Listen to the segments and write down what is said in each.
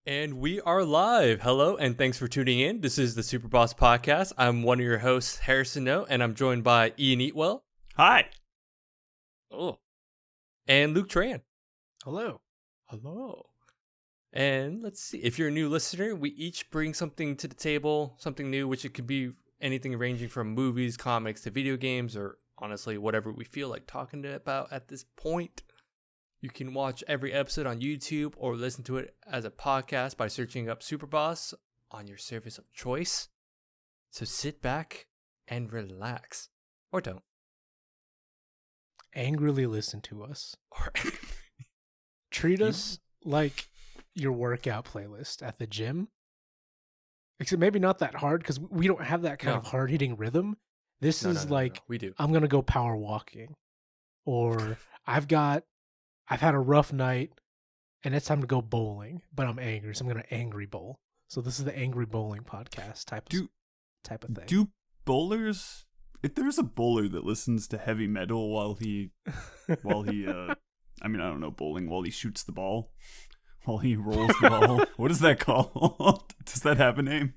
And we are live. Hello, and thanks for tuning in. This is the SuperBoss Podcast. I'm one of your hosts, Harrison Ngo, and I'm joined by Ian Eatwell. Hi. Oh. And Luc Tran. Hello. Hello. And let's see. If you're a new listener, we each bring something to the table, something new, which it could be anything ranging from movies, comics, to video games, or honestly, whatever we feel like talking about at this point. You can watch every episode on YouTube or listen to it as a podcast by searching up SuperBoss on your service of choice. So sit back and relax. Or don't. Angrily listen to us. Or Treat us like your workout playlist at the gym. Except maybe not that hard because we don't have that kind of hard-hitting rhythm. This is like, we do. I'm going to go power walking. Or I've had a rough night and it's time to go bowling, but I'm angry, so I'm going to angry bowl. So this is the Angry Bowling Podcast type of thing. Do bowlers, if there's a bowler that listens to heavy metal while he I don't know, bowling while he shoots the ball, while he rolls the ball, what is that called? Does that have a name?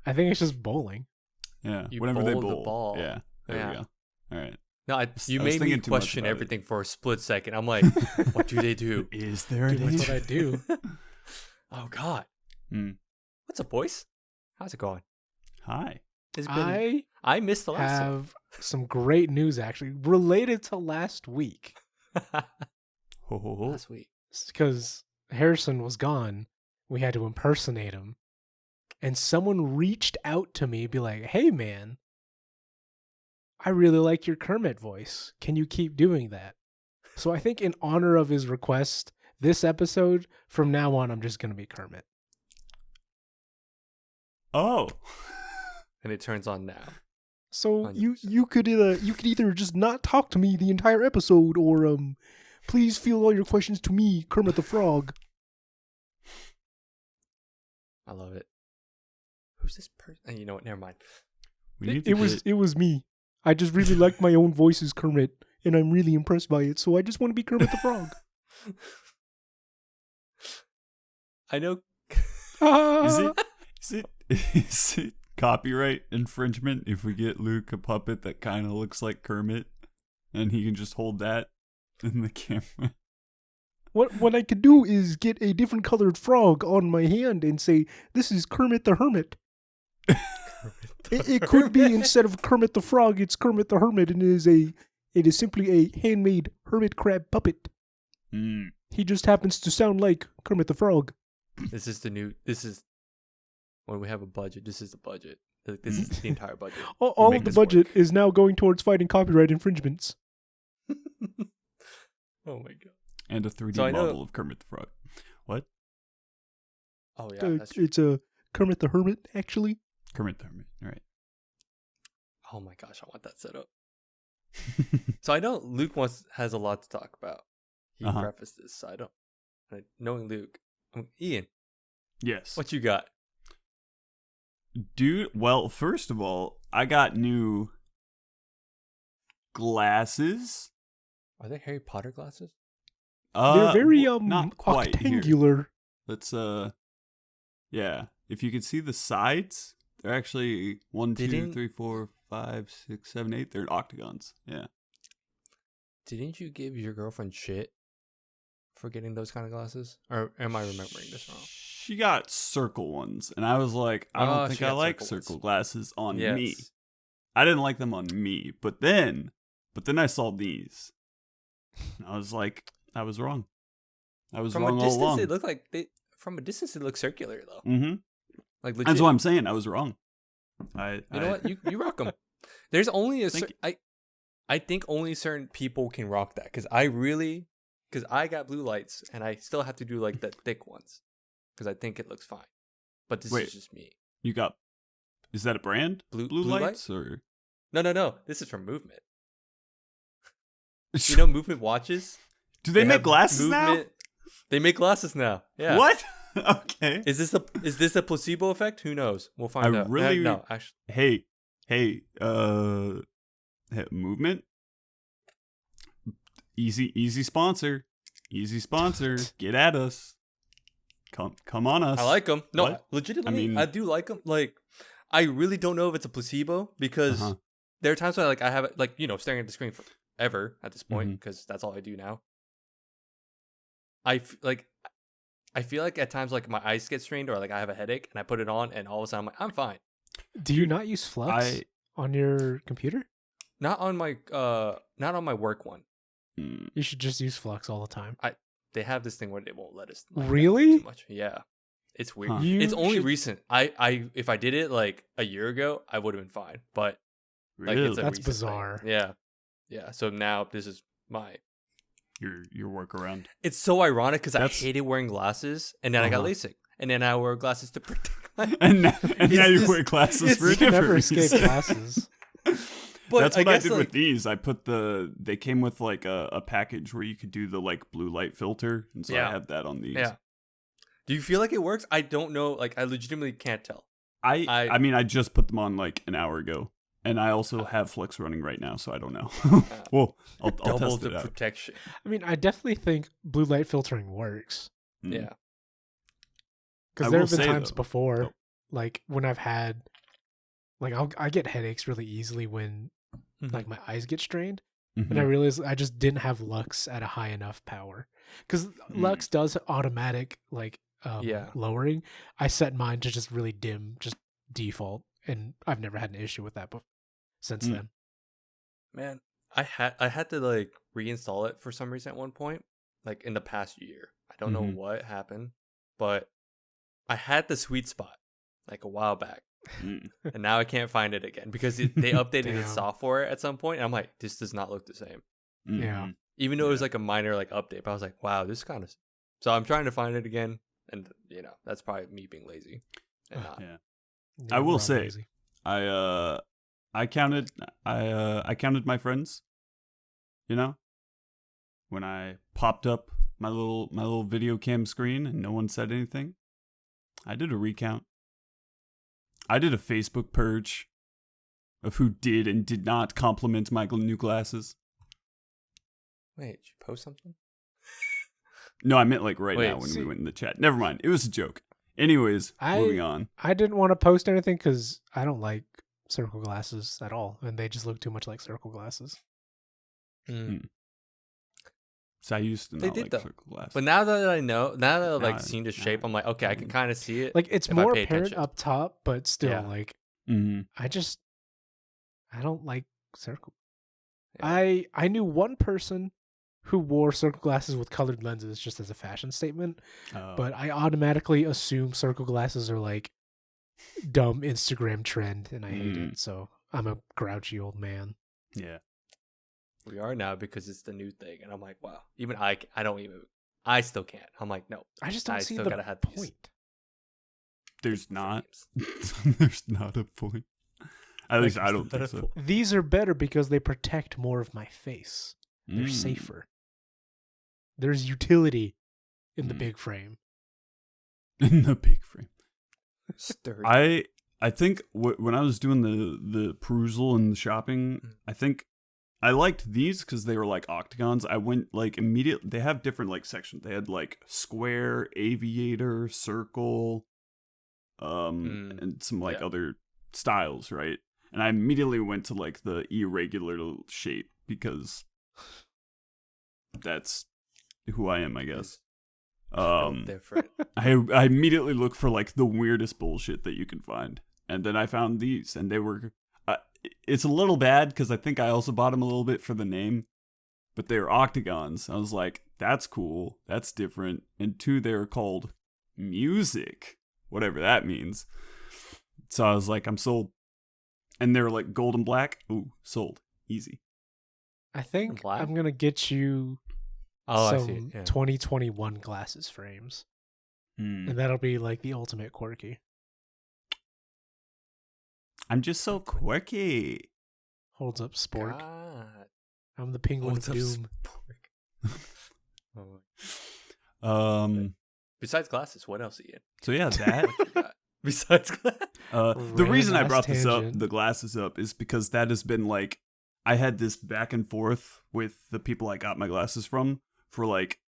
I think it's just bowling. Yeah, You whenever they bowl the bowl. ball. Yeah, there Yeah. we go. All right. No, you I was made me thinking too much question about it. everything for a split second. I'm like, what do they do? Is there a Dude, that's name? what I do. Oh, God. Hmm. What's up, boys? How's it going? Hi. It's been, I missed the last one. have some great news actually related to last week. Ho, ho, ho. Last week. Because Harrison was gone, we had to impersonate him. And someone reached out to me, be like, hey man, I really like your Kermit voice. Can you keep doing that? So I think in honor of his request, this episode, from now on, I'm just going to be Kermit. Oh. And it turns on now. So 100%. you could either just not talk to me the entire episode, or please field all your questions to me, Kermit the Frog. I love it. Who's this person? You know what? Never mind. It was me. I just really like my own voice as Kermit, and I'm really impressed by it. So I just want to be Kermit the Frog. I know. Is it copyright infringement if we get Luke a puppet that kind of looks like Kermit and he can just hold that in the camera? What I could do is get a different colored frog on my hand and say, "This is Kermit the Hermit." It could be, instead of Kermit the Frog, it's Kermit the Hermit, and it is simply a handmade hermit crab puppet. Mm. He just happens to sound like Kermit the Frog. This is when we have a budget. This is the budget. This is the entire budget. All Make of the this budget work. is now going towards fighting copyright infringements. Oh my God. And a 3D So I know- model of Kermit the Frog. What? Oh yeah, that's true. It's a Kermit the Hermit, actually. Kermit the Hermit. All right. Oh my gosh, I want that set up. So I know Luke has a lot to talk about. He prefaced this, so I don't. Knowing Luke, Ian, Yes. what you got? Dude, well, first of all, I got new glasses. Are they Harry Potter glasses? They're very not quite here. octangular. Let's yeah. If you can see the sides, they're actually 1, 2, Didn't- 3, 4, 5, 6, 7, 8. They're octagons. Yeah. Didn't you give your girlfriend shit for getting those kind of glasses? Or am I remembering this wrong? She got circle ones, and I was like, I don't think she I got like circle circle ones. glasses on Yes. me. I didn't like them on me, but then I saw these. And I was like, I was wrong. I was From wrong a all distance, along. it looked like from a distance it looked circular though. Mm-hmm. Like legit. That's what I'm saying. I was wrong. You know what? You rock them. There's only I think only certain people can rock that because I got blue lights and I still have to do like the thick ones because I think it looks fine. But this Wait. is just me. You got? Is that a brand? Blue lights or? No. This is from Movement. You know Movement watches? Do they make have glasses now? They make glasses now. Yeah. What? Okay. Is this a placebo effect? Who knows? We'll find out. No, actually. Hey, Movement. Easy sponsor. Get at us. Come on us. I like them. No, What? legitimately, I do like them. Like, I really don't know if it's a placebo because there are times when I have it, like, staring at the screen forever at this point because that's all I do now. I feel like at times like my eyes get strained or like I have a headache and I put it on and all of a sudden I'm like, I'm fine. Do you not use Flux on your computer? Not on my work one. You should just use Flux all the time. They have this thing where they won't let us. Really? Too much. Yeah, it's weird. Huh. It's only recent. If I did it like a year ago, I would have been fine. But like, Really? it's a That's recent bizarre. thing. Yeah. So now this is my. your workaround. It's so ironic because I hated wearing glasses, and then I got LASIK, and then I wore glasses to protect my. and now you wear glasses for a You can different never reason. escape glasses. But that's what I did like, with these. I put they came with like a package where you could do the like blue light filter, and so I have that on these. Yeah. Do you feel like it works? I don't know. Like, I legitimately can't tell. I mean, I just put them on like an hour ago, and I also have Flux running right now, so I don't know. Well, I'll Double test it the out. protection. I mean, I definitely think blue light filtering works. Yeah. Because there have been times before, like when I've had, like I get headaches really easily when like my eyes get strained, and I realized I just didn't have Lux at a high enough power. Because Lux does automatic like lowering. I set mine to just really dim, just default, and I've never had an issue with that since then. Man, I had to like reinstall it for some reason at one point, like in the past year. I don't know what happened, but I had the sweet spot like a while back, and now I can't find it again because they updated its software at some point, and I'm like, this does not look the same. Yeah. Even though it was like a minor like update, but I was like, wow, this kind of. So I'm trying to find it again, and that's probably me being lazy and not. Yeah. I will say, lazy. I counted my friends. When I popped up my little video cam screen and no one said anything, I did a recount. I did a Facebook purge of who did and did not compliment my new glasses. Wait, did you post something? No, I meant like now when we went in the chat. Never mind. It was a joke. Anyways, moving on. I didn't want to post anything because I don't like circle glasses at all, and they just look too much like circle glasses. So I used to not like circle glasses. But now that I've like seen the shape, I'm like, okay, I can kind of see it. Like it's more apparent up top, but still like I don't like circle. Yeah. I knew one person who wore circle glasses with colored lenses just as a fashion statement, but I automatically assume circle glasses are like dumb Instagram trend, and I hate it. So I'm a grouchy old man. Yeah. We are now because it's the new thing, and I'm like, wow. Even I still can't. I'm like, no. I just don't see the point. There's not. There's not a point. At least I don't think so. These are better because they protect more of my face. They're safer. There's utility in the big frame. In the big frame. Sturdy. I think when I was doing the perusal and the shopping, I think I liked these because they were like octagons. I went like immediately. They have different like sections. They had like square, aviator, circle, and some like other styles, right? And I immediately went to like the irregular shape because that's who I am, I guess. Different. I immediately look for like the weirdest bullshit that you can find, and then I found these, and they were. It's a little bad because I think I also bought them a little bit for the name, but they're octagons. I was like, that's cool, that's different. And two, they're called music, whatever that means. So I was like, I'm sold. And they're like gold and black. Ooh, sold. Easy. I think I'm going to get you some 2021 glasses frames. And that'll be like the ultimate quirky. I'm just so quirky. Holds up Spork. God. I'm the penguin of doom. Besides glasses, what else, Ian? So yeah, that. Besides glasses. The reason I brought the glasses up, is because that has been like, I had this back and forth with the people I got my glasses from for like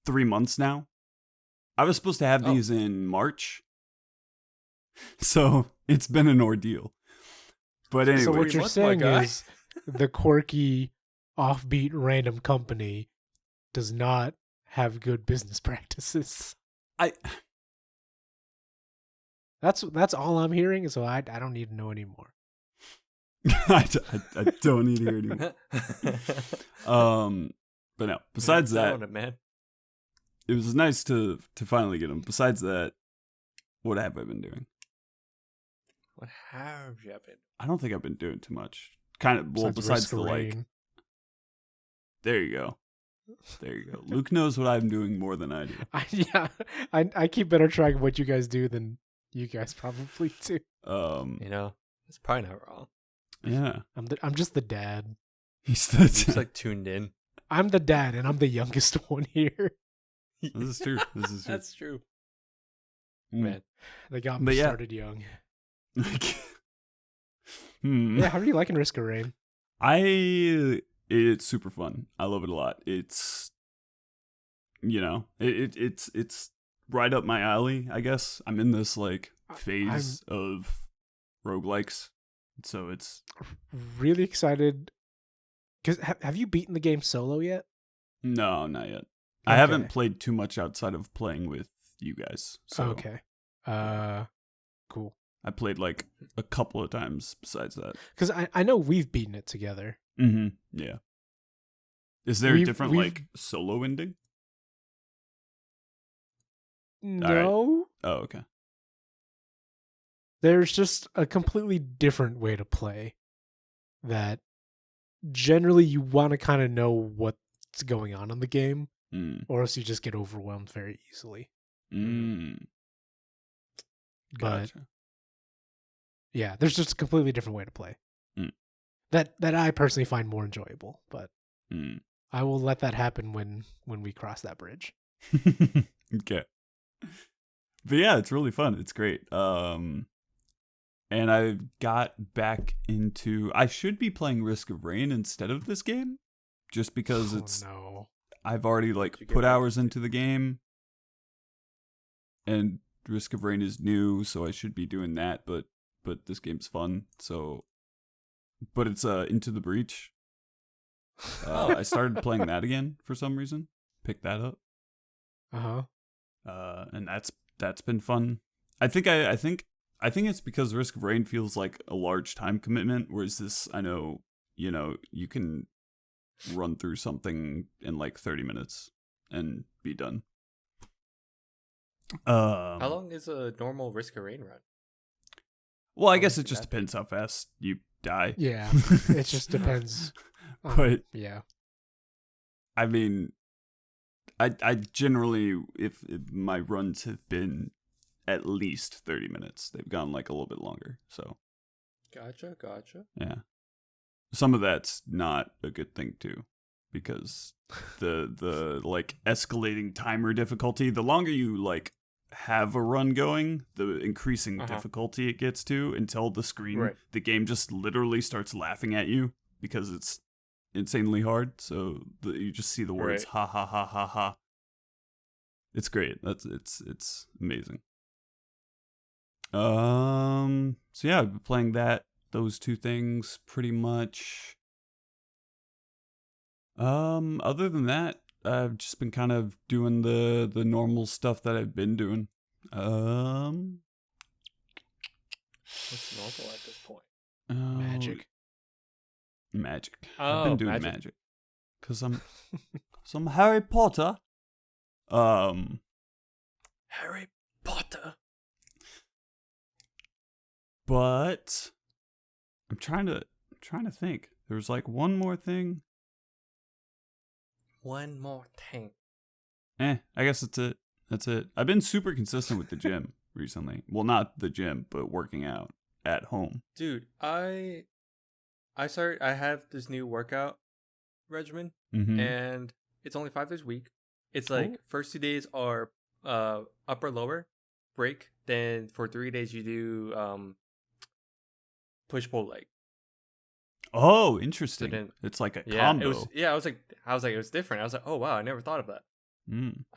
3 months now. I was supposed to have these in March, so it's been an ordeal. But anyway, So what you're months, my saying guy. is the quirky, offbeat, random company does not have good business practices. That's all I'm hearing, so I don't need to know anymore. I don't need to hear anymore. But no. Besides that, man. it was nice to finally get them. Besides that, what have I been doing? What have you been? I don't think I've been doing too much. Kind of. Well, besides Risk the of like. Rain. There you go. There you go. Luke knows what I'm doing more than I do. I keep better track of what you guys do than you guys probably do. You know, it's probably not wrong. Yeah. I'm just the dad. He's Just like tuned in. I'm the dad, and I'm the youngest one here. This is true. That's true. Mm. Man. They got But me yeah. started young. Hmm. Yeah, how are you liking Risk of Rain? It's super fun. I love it a lot. It's, you know, it's right up my alley, I guess. I'm in this like phase of roguelikes. So it's Really excited. Because have you beaten the game solo yet? no, not yet. I haven't played too much outside of playing with you guys. So Okay. Cool. I played like a couple of times besides that. Because I know we've beaten it together. Mm-hmm. Yeah. Is there a We've- different we've- like solo ending? No. Oh, okay. There's just a completely different way to play that generally you want to kind of know what's going on in the game, Mm. or else you just get overwhelmed very easily. Mm. But Gotcha. yeah, there's just a completely different way to play Mm. that I personally find more enjoyable. But Mm. I will let that happen when we cross that bridge. Okay. But yeah, it's really fun. It's great. And I got back into. I should be playing Risk of Rain instead of this game, just because it's. No. I've already like You get put back hours into the game, and Risk of Rain is new, so I should be doing that. But this game's fun, so. But it's Into the Breach. I started playing that again for some reason. Picked that up. And that's been fun. I think it's because Risk of Rain feels like a large time commitment, whereas this, I know, you can run through something in like 30 minutes and be done. How long is a normal Risk of Rain run? Well, I guess it just depends how fast you die. Yeah, it just depends. But yeah, I mean, I generally, if my runs have been at least 30 minutes, they've gone like a little bit longer. So, Gotcha. yeah. Some of that's not a good thing too, because the like escalating timer difficulty, the longer you like have a run going, the increasing difficulty it gets to until the screen, the game just literally starts laughing at you because it's insanely hard. So you just see the words ha ha ha ha ha. It's great. It's amazing. So yeah, I've been playing those two things pretty much. Other than that, I've just been kind of doing the normal stuff that I've been doing. What's normal at this point? Magic. Oh, I've been doing magic. Cause I'm Harry Potter. Harry Potter. But I'm trying to think. There's like one more thing. One more thing. I guess that's it. I've been super consistent with the gym recently. Well, not the gym, but working out at home. Dude, I have this new workout regimen, and it's only 5 days a week. It's like first 2 days are upper lower break. Then for 3 days you do push pull leg. Oh, interesting. So then, it's like a combo. I was like, it was different. I was like, oh wow, I never thought of that.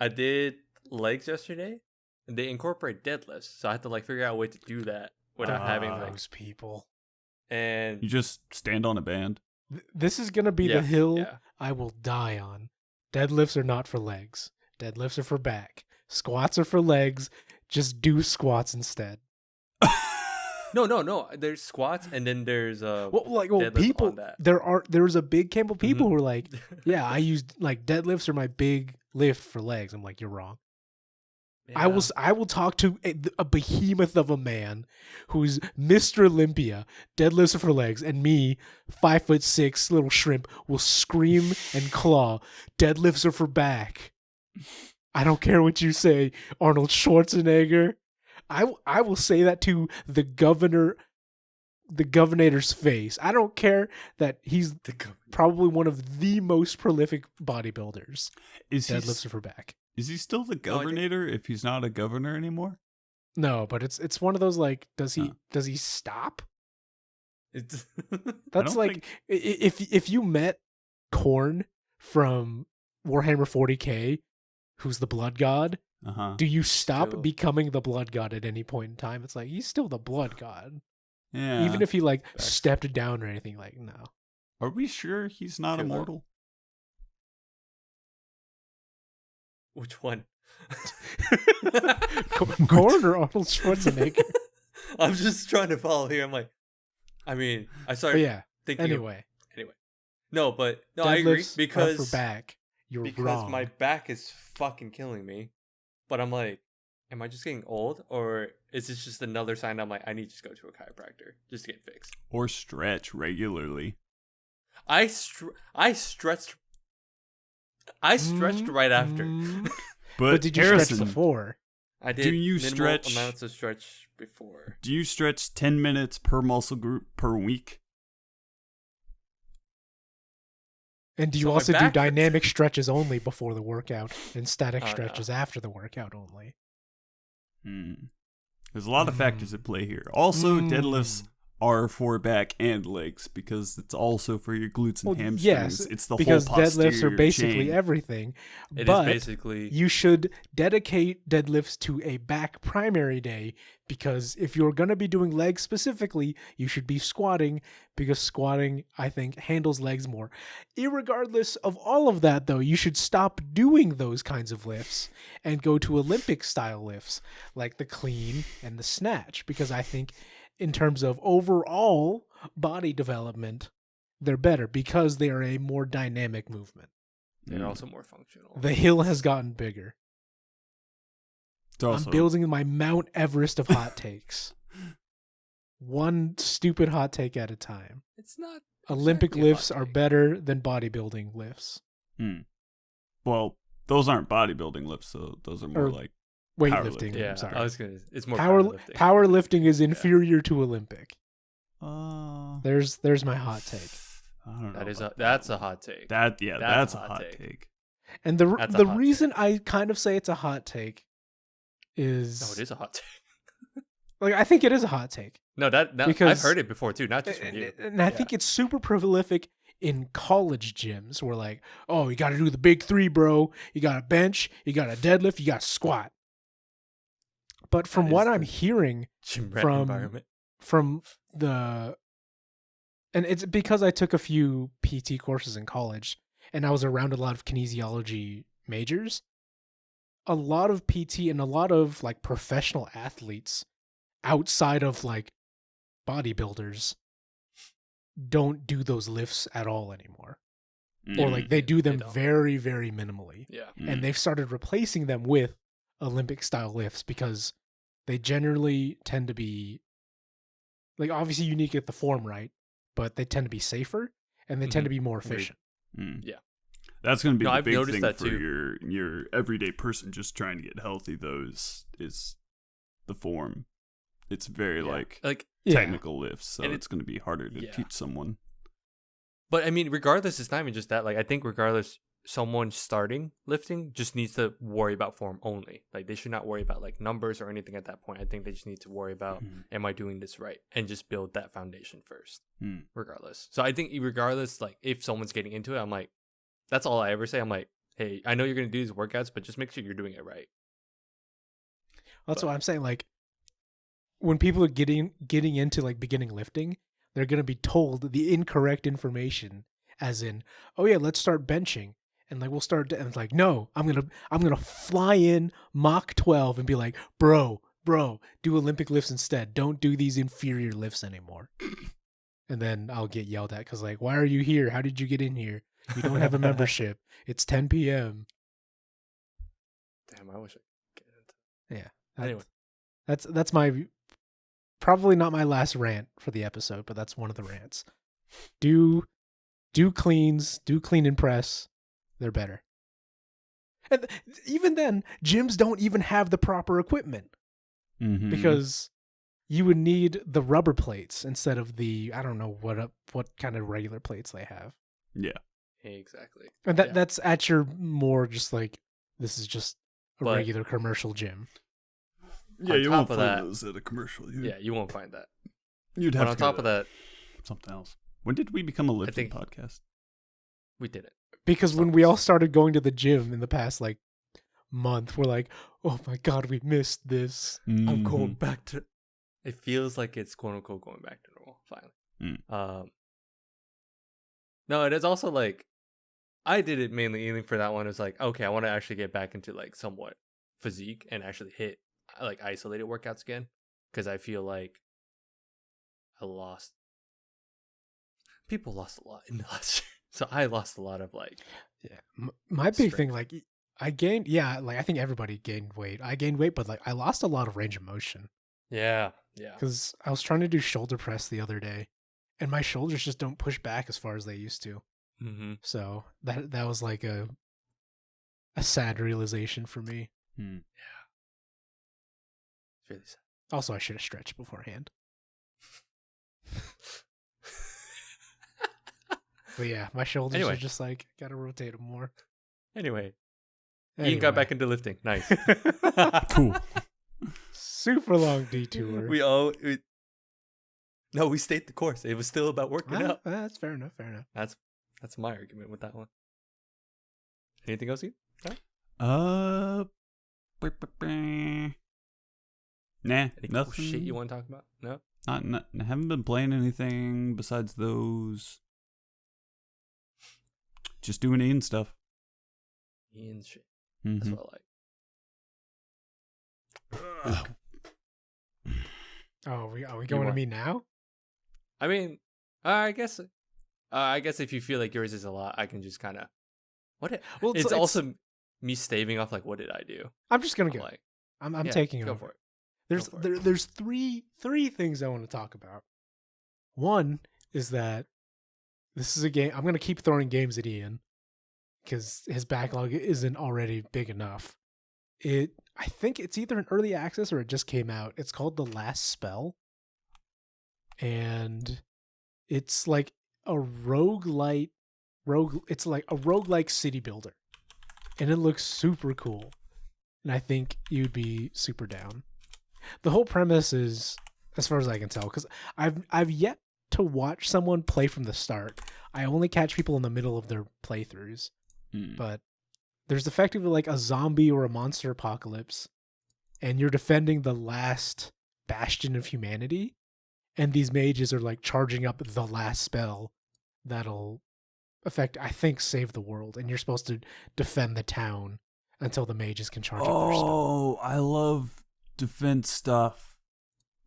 I did legs yesterday, and they incorporate deadlifts, so I had to like figure out a way to do that without having like. Those people. And You just stand on a band. This is gonna be Yeah, the hill yeah. I will die on. Deadlifts are not for legs. Deadlifts are for back. Squats are for legs. Just do squats instead. no. There's squats, and then there's deadlifts people. on that. There's a big camp of people Mhm. who are like, yeah, I use like deadlifts are my big lift for legs. I'm like, you're wrong. I will talk to a behemoth of a man who's Mr. Olympia, deadlifts are for legs, and me, 5'6" little shrimp, will scream and claw, deadlifts are for back. I don't care what you say, Arnold Schwarzenegger. I will say that to the governor's face. I don't care that he's probably one of the most prolific bodybuilders. Deadlifts are for back. Is he still the governor if he's not a governor anymore? No, but it's one of those like, does he stop? That's like if you met Korn from Warhammer 40K, who's the blood god, do you stop becoming the blood god at any point in time? It's like he's still the blood god. Yeah. Even if he like stepped down or anything, like no. Are we sure he's not immortal? Which one? Korn or Arnold Schwarzenegger? I'm just trying to follow here. I'm like, I mean, I started thinking. Anyway. No, I agree because for back. You're because wrong. my back is fucking killing me. But I'm like, am I just getting old, or is this just another sign? I'm like, I need to just go to a chiropractor just to get fixed. Or stretch regularly. I stretched right after. But did you Harrison, stretch before? I did. Do you minimal stretch amounts of stretch before? Do you stretch 10 minutes per muscle group per week? And do you So my also do back hurts. dynamic stretches only before the workout and static Oh, no. stretches after the workout only? There's a lot of factors at play here. Also, deadlifts are for back and legs because it's also for your glutes and hamstrings. Yes, it's the because whole posterior deadlifts are basically chain. everything. It but is basically. you should dedicate deadlifts to a back primary day, because if you're going to be doing legs specifically, you should be squatting, because squatting, I think, handles legs more. Irregardless of all of that, though, you should stop doing those kinds of lifts and go to Olympic style lifts like the clean and the snatch, because I think in terms of overall body development, they're better because they are a more dynamic movement. They're also more functional. The hill has gotten bigger. I'm building my Mount Everest of hot takes. One stupid hot take at a time. It's not. Olympic exactly a lifts hot are take. better than bodybuilding lifts. Well, those aren't bodybuilding lifts, so those are more Or like Weightlifting. Yeah, I'm sorry. I was gonna. It's more Powerlifting. Powerlifting is inferior to Olympic. I There's my hot take. don't know. That's a hot take. That's a hot take. And That's a the hot reason I kind of say it's a hot take is No, it is a hot take. like I think it is a hot take. No, that Because- I've heard it before too, not just from you. And I think it's super prolific in college gyms where like, oh, you got to do the big three, bro. You got to bench, you got to deadlift, you got to squat. But from That what is I'm the hearing gym rat from environment. and it's because I took a few PT courses in college and I was around a lot of kinesiology majors. A lot of PT and a lot of like professional athletes outside of like bodybuilders don't do those lifts at all anymore. Or like they do them don't. very, very minimally. Yeah. And they've started replacing them with Olympic style lifts because they generally tend to be like obviously you need to get the form right, but they tend to be safer and they tend to be more efficient. Yeah. That's going to be the I've big noticed thing that for too. your everyday person just trying to get healthy. Those is the form. It's very like Yeah. technical lifts, so And it's going to be harder to teach someone. But I mean, regardless, it's not even just that. Like, I think regardless, someone starting lifting just needs to worry about form only. Like, they should not worry about like numbers or anything at that point. I think they just need to worry about, am I doing this right? And just build that foundation first, regardless. So I think regardless, like if someone's getting into it, I'm like, that's all I ever say. I'm like, hey, I know you're going to do these workouts, but just make sure you're doing it right. That's what I'm saying. Like, when people are getting into like beginning lifting, they're gonna be told the incorrect information, as in, oh yeah, let's start benching, and like we'll start, and it's like, no, I'm gonna fly in Mach 12 and be like, bro, do Olympic lifts instead. Don't do these inferior lifts anymore. And then I'll get yelled at because like, why are you here? How did you get in here? You don't have a membership. It's 10 p.m. Damn, I wish I could get into. Yeah. Anyway, that's my probably not my last rant for the episode, but that's one of the rants. Do cleans, do clean and press. They're better. And even then, gyms don't even have the proper equipment because you would need the rubber plates instead of the, I don't know what kind of regular plates they have. Yeah. Exactly. And that's at your more just like, this is just a regular commercial gym. Yeah, you won't find those at a commercial. You won't find that. You'd have on top of that, something else. When did we become a lifting podcast? We didn't. Because when we all started going to the gym in the past like month, we're like, oh my God, we missed this. I'm going back to. It feels like it's quote unquote going back to normal finally. No, it is also like I did it mainly aiming for that one. It's like, okay, I want to actually get back into like somewhat physique and actually hit like isolated workouts again, because I feel like people lost a lot in the last year. So I lost a lot of like, my big thing, like I gained, like I think everybody gained weight. I gained weight, but like I lost a lot of range of motion. Yeah. Because I was trying to do shoulder press the other day, and my shoulders just don't push back as far as they used to. So that was like a sad realization for me. Yeah. It's really sad. Also, I should have stretched beforehand. But yeah, my shoulders are just like, gotta rotate them more. Anyway. Ian got back into lifting. Nice. Cool. Super long detour. We stayed the course. It was still about working out. That's fair enough. That's my argument with that one. Anything else, Ian? Nah, Any nothing. Cool shit you want to talk about? No? Not, I haven't been playing anything besides those. Just doing Ian stuff. Ian shit. That's what I like. Oh, are we going to me now? I mean, I guess if you feel like yours is a lot, I can just kind of. It's also me staving off like, what did I do? I'm just gonna go. Like, I'm taking over. Go for it. There's three things I want to talk about. One is that this is a game. I'm going to keep throwing games at Ian because his backlog isn't already big enough. I think it's either an early access or it just came out. It's called The Last Spell. And it's like a it's like a roguelike city builder. And it looks super cool. And I think you'd be super down. The whole premise is, as far as I can tell, because I've yet to watch someone play from the start. I only catch people in the middle of their playthroughs. But there's effectively like a zombie or a monster apocalypse, and you're defending the last bastion of humanity, and these mages are like charging up the last spell that'll save the world, and you're supposed to defend the town until the mages can charge up their spell. Oh, I love defense stuff.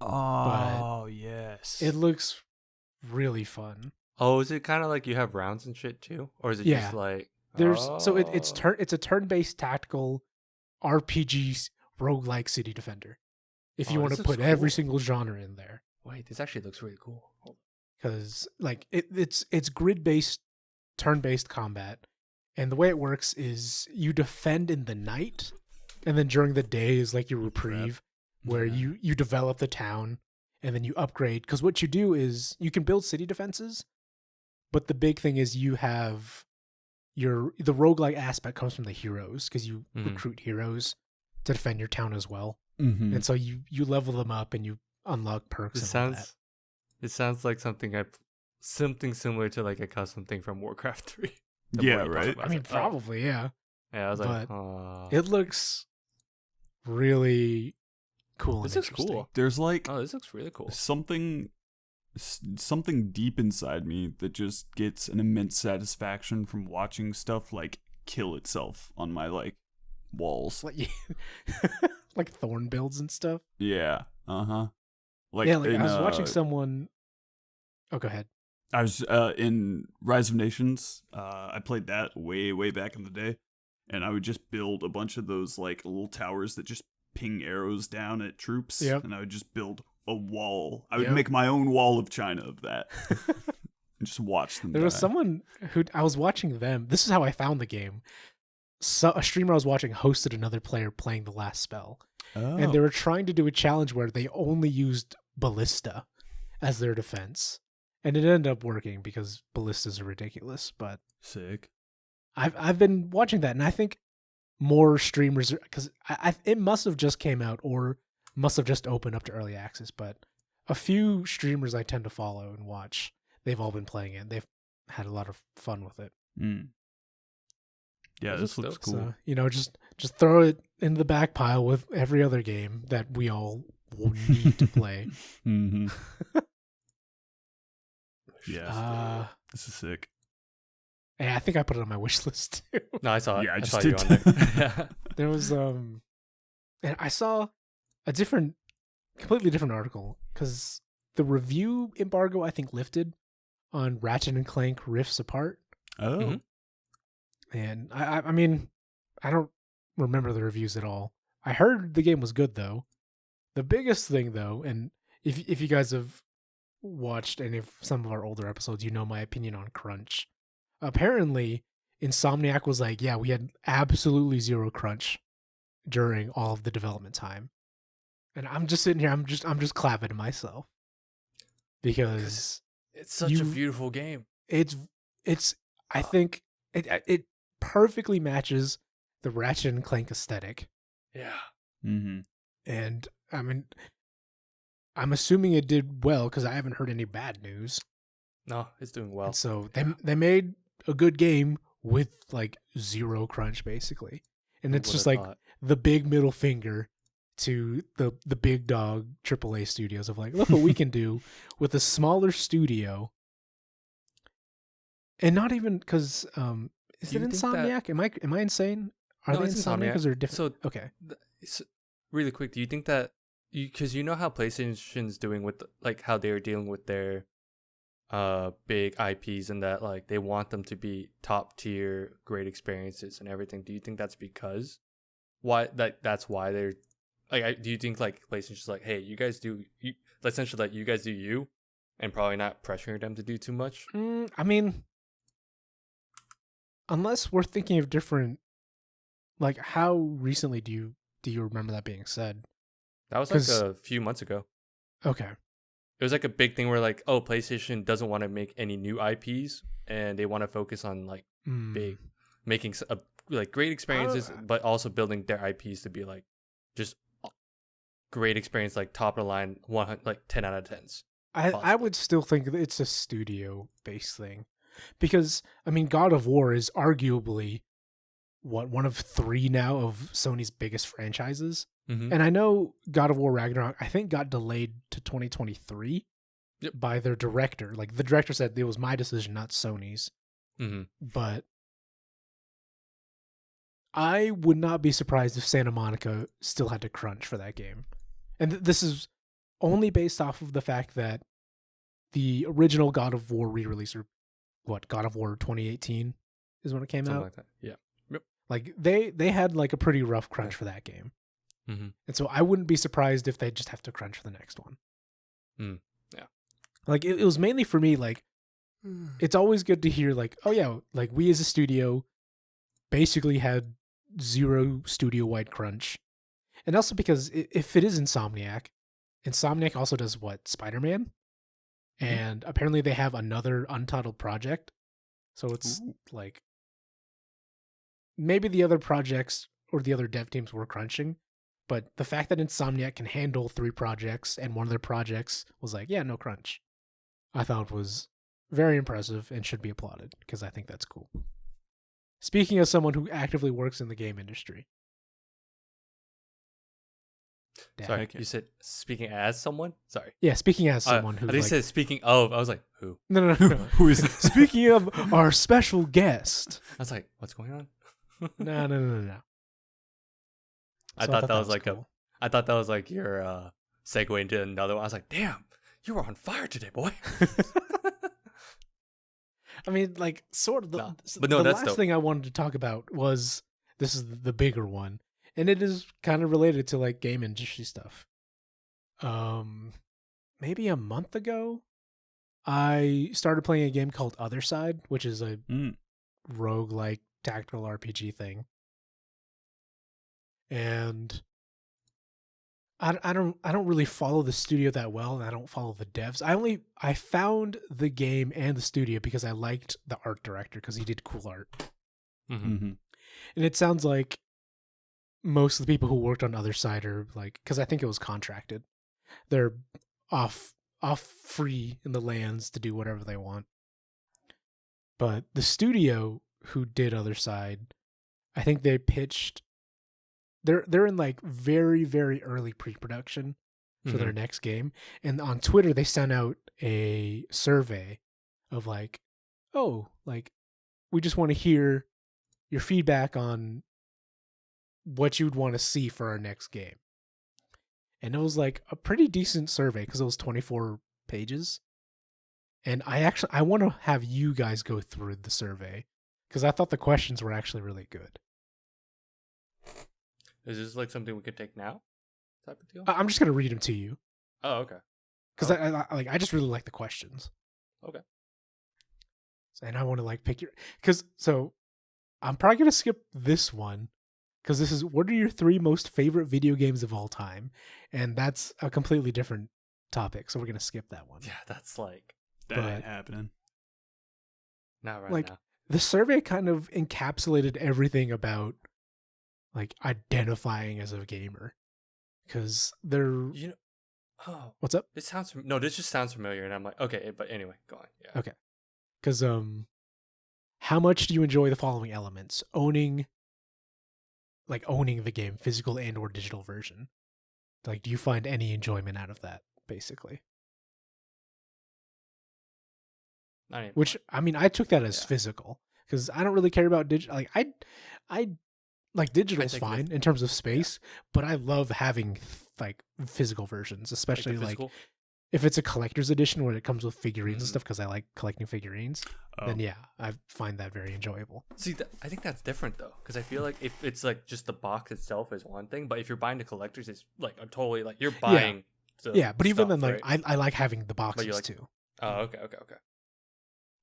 Oh, yes. It looks really fun. Oh, is it kind of like you have rounds and shit too? Or is it just like... It's a turn-based tactical RPG roguelike city defender. If you want to put every single genre in there. Wait, this actually looks really cool. Because like it's grid-based, turn-based combat, and the way it works is you defend in the night, and then during the day is like your reprieve, where you develop the town, and then you upgrade. Because what you do is you can build city defenses, but the big thing is you have the roguelike aspect comes from the heroes, because you recruit heroes to defend your town as well. And so you level them up and you unlock perks. It sounds like something similar to like a custom thing from Warcraft 3. Yeah, right. I mean, probably, yeah. Yeah, I was like, it looks really cool. This and looks interesting. cool. There's like Oh, this looks really cool. something deep inside me that just gets an immense satisfaction from watching stuff like kill itself on my like walls. Like thorn builds and stuff. Yeah. Like, yeah, like in, I was watching someone. Oh, go ahead. I was in Rise of Nations. I played that way back in the day, and I would just build a bunch of those like little towers that just ping arrows down at troops. Yep. And I would just build a wall. I would Yep. make my own wall of China of that, and just watch them. There was die. someone who I was watching them. This is how I found the game. So a streamer I was watching hosted another player playing the last spell, and they were trying to do a challenge where they only used ballista as their defense, and it ended up working because ballistas are ridiculous. But Sick. I've been watching that, and I think more streamers, because it must have just came out or must have just opened up to early access. But a few streamers I tend to follow and watch, they've all been playing it. They've had a lot of fun with it. Yeah, this looks cool. So, just throw it in the back pile with every other game that we all will need to play. Mm-hmm. Yeah, this is sick. And I think I put it on my wish list too. No, I saw it. Yeah, I just saw did. you on there. There was and I saw a completely different article because the review embargo I think lifted on Ratchet and Clank Rifts Apart. Oh. Mhm. And I mean, I don't remember the reviews at all. I heard the game was good though. The biggest thing though, and if you guys have watched any of some of our older episodes, you know my opinion on crunch. Apparently, Insomniac was like, yeah, we had absolutely zero crunch during all of the development time. And I'm just sitting here, I'm just clapping to myself. Because it's such a beautiful game. I think it perfectly matches the Ratchet and Clank aesthetic. Yeah. Mm-hmm. And I mean, I'm assuming it did well because I haven't heard any bad news. No, it's doing well. And so they made a good game with like zero crunch basically. And it's just like the big middle finger to the big dog AAA studios of like, look what we can do with a smaller studio. And not even because is it Insomniac? Am I insane? Are they Insomniac? Because they're different. So okay. Really quick, do you think that because you know how PlayStation's doing with like how they are dealing with their big IPs and that like they want them to be top tier, great experiences and everything? Do you think that's because that's why they're like? Do you think like PlayStation's like, hey, you guys do essentially like you guys do you, and probably not pressuring them to do too much? I mean, unless we're thinking of different, like how recently do you remember that being said? That was like a few months ago. Okay. It was like a big thing where like, oh, PlayStation doesn't want to make any new IPs and they want to focus on like making like great experiences, but also building their IPs to be like just great experience, like top of the line, 100, like 10 out of 10s. I would still think that it's a studio based thing because I mean, God of War is arguably one of 3 now of Sony's biggest franchises. Mm-hmm. And I know God of War Ragnarok, I think, got delayed to 2023 by their director. Like, the director said it was my decision, not Sony's. Mm-hmm. But I would not be surprised if Santa Monica still had to crunch for that game. And this is only based off of the fact that the original God of War re-release, or God of War 2018 is when it came out? Like that. Yeah. Yep. Like, they had, like, a pretty rough crunch for that game. Mm-hmm. And so I wouldn't be surprised if they just have to crunch for the next one. Yeah. Like it was mainly for me, like it's always good to hear like, oh yeah, like we as a studio basically had zero studio-wide crunch. And also because if it is Insomniac also does what? Spider-Man? Mm-hmm. And apparently they have another untitled project. So it's like maybe the other projects or the other dev teams were crunching. But the fact that Insomniac can handle 3 projects and one of their projects was like, yeah, no crunch, I thought was very impressive and should be applauded because I think that's cool. Speaking as someone who actively works in the game industry. Dad. Sorry, Okay. you said speaking as someone? Sorry. Yeah, speaking as someone I who's think like, said speaking of. I was like, who? no. Who is Speaking of our special guest. I was like, what's going on? No. I So thought that was like cool. I thought that was like your segue into another one. I was like, damn, you were on fire today, boy. I mean, like, sort of. No. But no, the that's last dope. thing I wanted to talk about was this is the bigger one, and it is kind of related to like game industry stuff. Maybe a month ago, I started playing a game called Other Side, which is a roguelike tactical RPG thing, and I don't really follow the studio that well, and I don't follow the devs. I found the game and the studio because I liked the art director because he did cool art. Mm-hmm. And it sounds like most of the people who worked on Other Side are like, because I think it was contracted, they're off free in the lands to do whatever they want. But the studio who did Other Side, I think they pitched. They're in like very, very early pre-production for their next game. And on Twitter, they sent out a survey of like, oh, like, we just want to hear your feedback on what you'd want to see for our next game. And it was like a pretty decent survey because it was 24 pages. And I want to have you guys go through the survey because I thought the questions were actually really good. Is this like something we could take now? Type of deal? I'm just going to read them to you. Oh, okay. Because I just really like the questions. Okay. And I want to like pick so I'm probably going to skip this one because this is, what are your 3 most favorite video games of all time? And that's a completely different topic. So we're going to skip that one. Yeah, that's like that ain't happening. not right like now. the survey kind of encapsulated everything about like identifying as a gamer. Because they're, You know, oh, what's up? this just sounds familiar, and I'm like, okay, but anyway, go on. Yeah. Okay. Because how much do you enjoy the following elements? Owning the game, physical and or digital version. Like, do you find any enjoyment out of that, basically? Not even. Which, I mean, I took that as physical because I don't really care about digital. Like, I like digital's think fine in terms of space, but I love having like physical versions, especially the like physical? if it's a collector's edition where it comes with figurines and stuff, because I like collecting figurines. Then yeah, I find that very enjoyable. See, I think that's different though, because I feel like if it's like just the box itself is one thing, but if you're buying the collectors, it's like a totally like you're buying. Yeah, but even stuff, then, like right? I like having the boxes like- too. Oh, okay.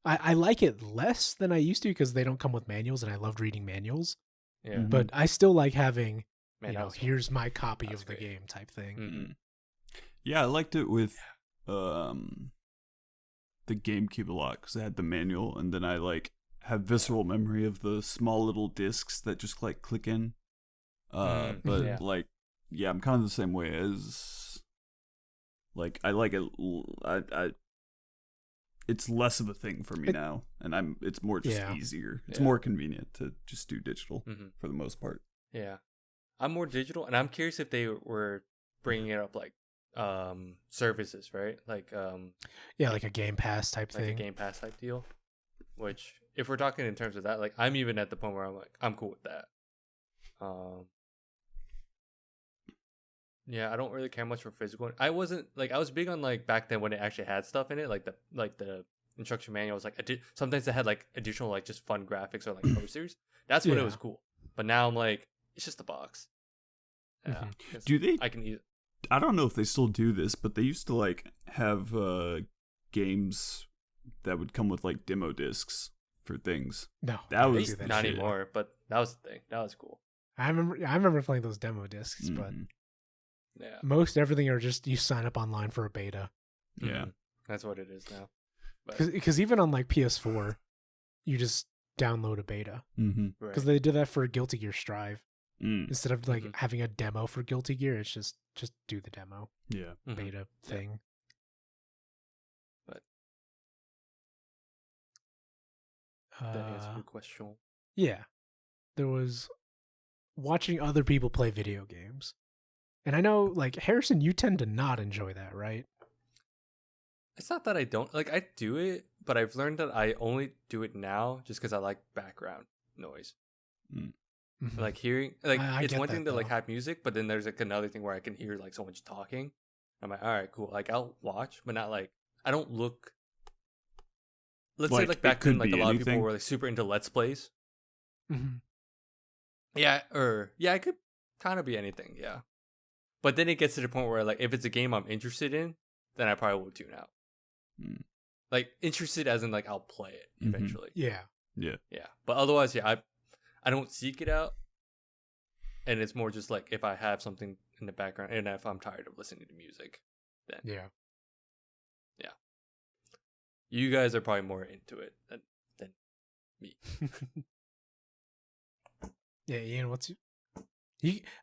I like it less than I used to because they don't come with manuals, and I loved reading manuals. Yeah, Mhm. But I still like having, man, you that know, was fun. here's my copy That's of the great. game type thing. Mm. Yeah, I liked it with the GameCube a lot because it had the manual, and then I like have visceral memory of the small little discs that just like click in. But yeah. like, yeah, I'm kind of the same way as like I like it. It's less of a thing for me now, and it's more just easier. It's more convenient to just do digital for the most part. Yeah, I'm more digital, and I'm curious if they were bringing it up like services, right? Like like a Game Pass type like thing. a Game Pass type deal. Which, if we're talking in terms of that, like I'm even at the point where I'm like, I'm cool with that. Yeah, I don't really care much for physical. I wasn't like I was big on like back then when it actually had stuff in it, like the instruction manual was like sometimes it had like additional like just fun graphics or like posters. That's when it was cool. But now I'm like, it's just a box. Yeah. Do they? I can eat. I don't know if they still do this, but they used to like have games that would come with like demo discs for things. No, that was do that not shit. anymore, but that was the thing. That was cool. I remember playing those demo discs, but Yeah, most everything are just you sign up online for a beta. Yeah, that's what it is now. Because even on like PS4, you just download a beta. Because they did that for Guilty Gear Strive. Instead of like having a demo for Guilty Gear, it's just do the demo. Yeah, Beta thing. But that answers your question. Yeah, there was watching other people play video games. And I know, like, Harrison, you tend to not enjoy that, right? It's not that I don't like. I do it, but I've learned that I only do it now just because I like background noise. Mhm. Like hearing, like I it's get one thing that, to like though. have music, but then there's like another thing where I can hear like someone's talking. I'm like, all right, cool. Like I'll watch, but not like I don't look. Let's say Like, like it back then, could like a be lot of people anything. were like super into Let's Plays. Mhm. Yeah, or yeah, it could kind of be anything. Yeah, but then it gets to the point where like if it's a game I'm interested in, then I probably will tune out. Mm. Like interested as in like I'll play it Mhm. eventually. Yeah. Yeah. Yeah, but otherwise, yeah, I don't seek it out, and it's more just like if I have something in the background, and if I'm tired of listening to music, then Yeah. you guys are probably more into it than me. Yeah, Ian, what's you?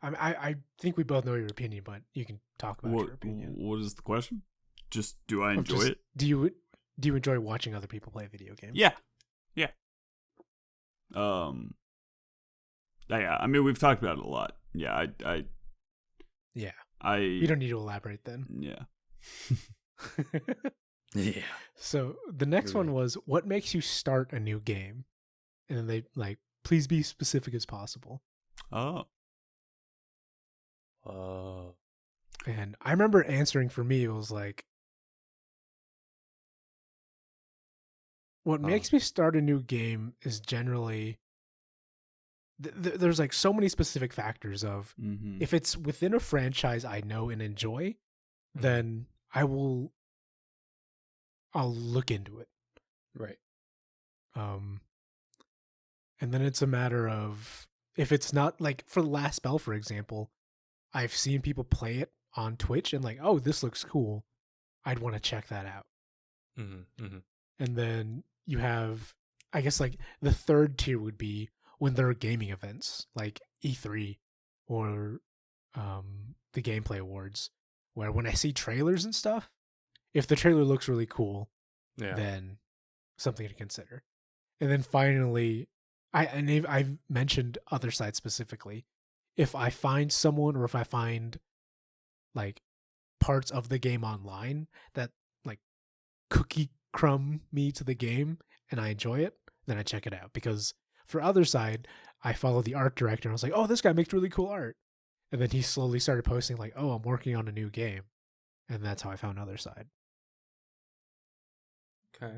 I think we both know your opinion, but you can talk about your opinion. What is the question? Just do I Of enjoy just, it? Do you enjoy watching other people play video games? Yeah. Yeah. I mean, we've talked about it a lot. Yeah. Yeah. You don't need to elaborate then. Yeah. Yeah. So the next one was, what makes you start a new game? And then they like, please be specific as possible. Oh. And I remember answering for me, it was like, what makes me start a new game is generally, there's like so many specific factors of, Mm-hmm. if it's within a franchise I know and enjoy, then I'll look into it. Right. And then it's a matter of, if it's not like, for Last Spell, for example, I've seen people play it on Twitch and like, oh, this looks cool. I'd want to check that out. Mm-hmm. Mm-hmm. And then you have, I guess, like the third tier would be when there are gaming events like E3 or the Gameplay Awards, where when I see trailers and stuff, if the trailer looks really cool, Yeah. then something to consider. And then finally, I've mentioned other sides specifically. If I find someone, or if I find like parts of the game online that like cookie crumb me to the game and I enjoy it, then I check it out. Because for other side, I follow the art director and I was like, oh, this guy makes really cool art. And then he slowly started posting like, oh, I'm working on a new game. And that's how I found other side. Okay.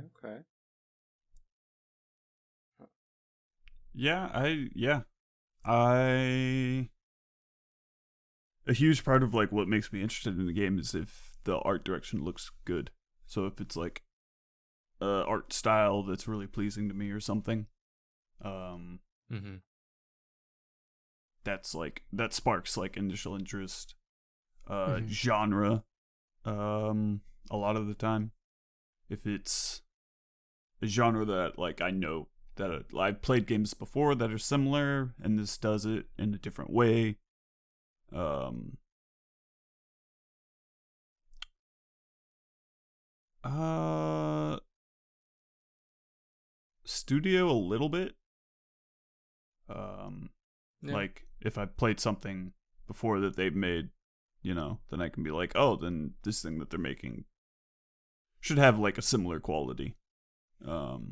A huge part of like what makes me interested in the game is if the art direction looks good. So if it's like art style that's really pleasing to me or something, Mm-hmm. that sparks like initial interest. Mhm. Genre, a lot of the time, if it's a genre that like I know that I've played games before that are similar, and this does it in a different way. Studio a little bit. Yeah. Like if I played something before that they've made, then I can be like, oh, then this thing that they're making should have like a similar quality. But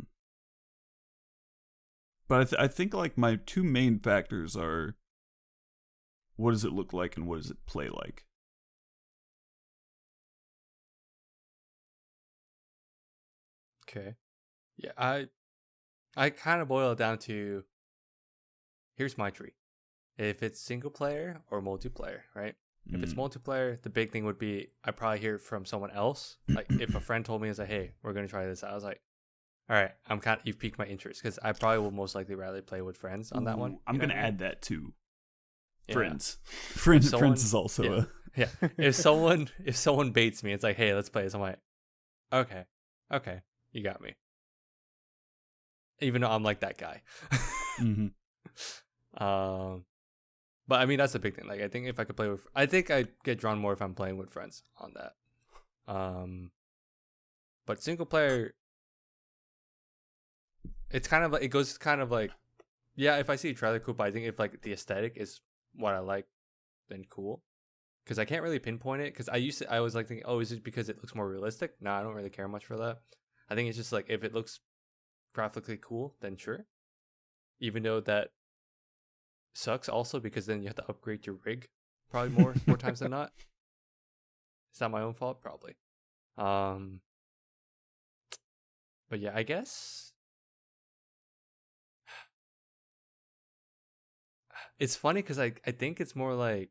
I think like my two main factors are, what does it look like and what does it play like? Okay. Yeah, I kind of boil it down to, here's my tree. If it's single player or multiplayer, right? If it's multiplayer, the big thing would be I probably hear it from someone else. Like if a friend told me, it's like, hey, we're gonna try this out, I was like, all right, you've piqued my interest, because I probably will most likely rather play with friends on that one. I'm gonna add that too. Yeah. Friends. Friends is also yeah. Yeah. If someone baits me, it's like, hey, let's play this. I'm like, okay, you got me. Even though I'm like that guy. Mm-hmm. But I mean, that's the big thing. Like, I think if I could play with, I think I'd get drawn more if I'm playing with friends on that. But single player, it's kind of like, it goes kind of like, yeah, if I see a trailer, cool, but I think if like the aesthetic is what I like, then cool. because I can't really pinpoint it. Because I was like thinking, oh, is it because it looks more realistic? No, I don't really care much for that. I think it's just like if it looks graphically cool, then sure. Even though that sucks also because then you have to upgrade your rig probably more times than not. Is that my own fault? Probably. But yeah, I guess it's funny because I think it's more like,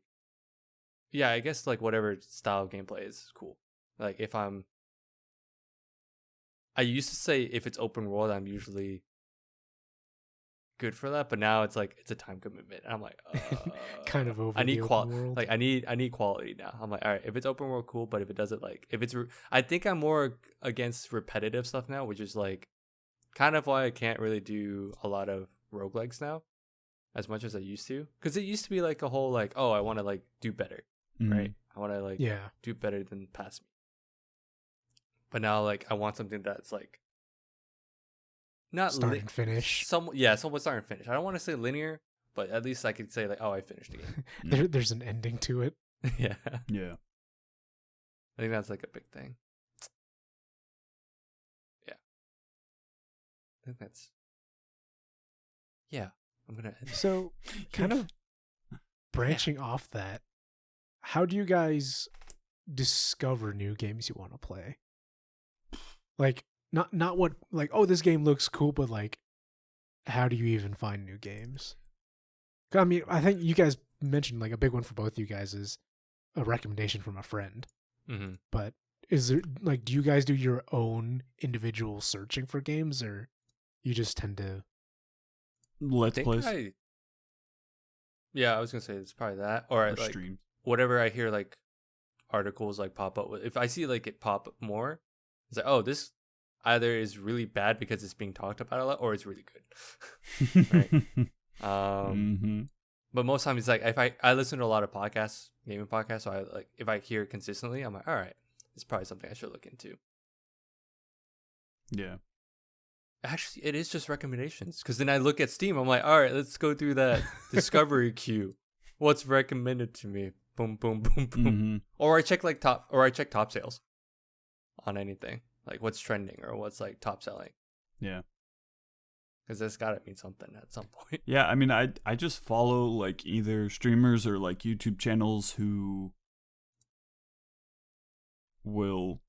yeah, I guess like whatever style of gameplay is cool. Like if I used to say if it's open world, I'm usually good for that, but now it's like it's a time commitment. And I'm like, kind of over. I need world. Like I need quality now. I'm like, all right, if it's open world, cool. But if it doesn't, like, if it's, I think I'm more against repetitive stuff now, which is like kind of why I can't really do a lot of roguelikes now as much as I used to. Because it used to be like a whole like, oh, I want to like do better, right? I want to like do better than past me. But now like I want something that's like not start and finish. Somewhat start and finish. I don't want to say linear, but at least I could say like, oh, I finished the game. There's an ending to it. Yeah. Yeah. I think that's like a big thing. Yeah. I think that's. Yeah, I'm gonna. So, kind of branching off that, how do you guys discover new games you want to play? Like, not what, like, oh, this game looks cool, but like, how do you even find new games? I mean, I think you guys mentioned like a big one for both you guys is a recommendation from a friend. Mm-hmm. But is there like, do you guys do your own individual searching for games, or you just tend to Let's Plays? Yeah, I was gonna say it's probably that, or like streams. Whatever I hear like articles like pop up. If I see like it pop up more, it's like, oh, this either is really bad because it's being talked about a lot, or it's really good. Right. But most times it's like if I listen to a lot of podcasts, gaming podcasts, so I like if I hear it consistently, I'm like, all right, it's probably something I should look into. Yeah. Actually, it is just recommendations, because then I look at Steam, I'm like, all right, let's go through that discovery queue. What's recommended to me? Boom, boom, boom, boom. Or I check top sales on anything, like what's trending or what's like top selling. Yeah. Because that's got to mean something at some point. Yeah, I mean, I just follow like either streamers or like YouTube channels who will,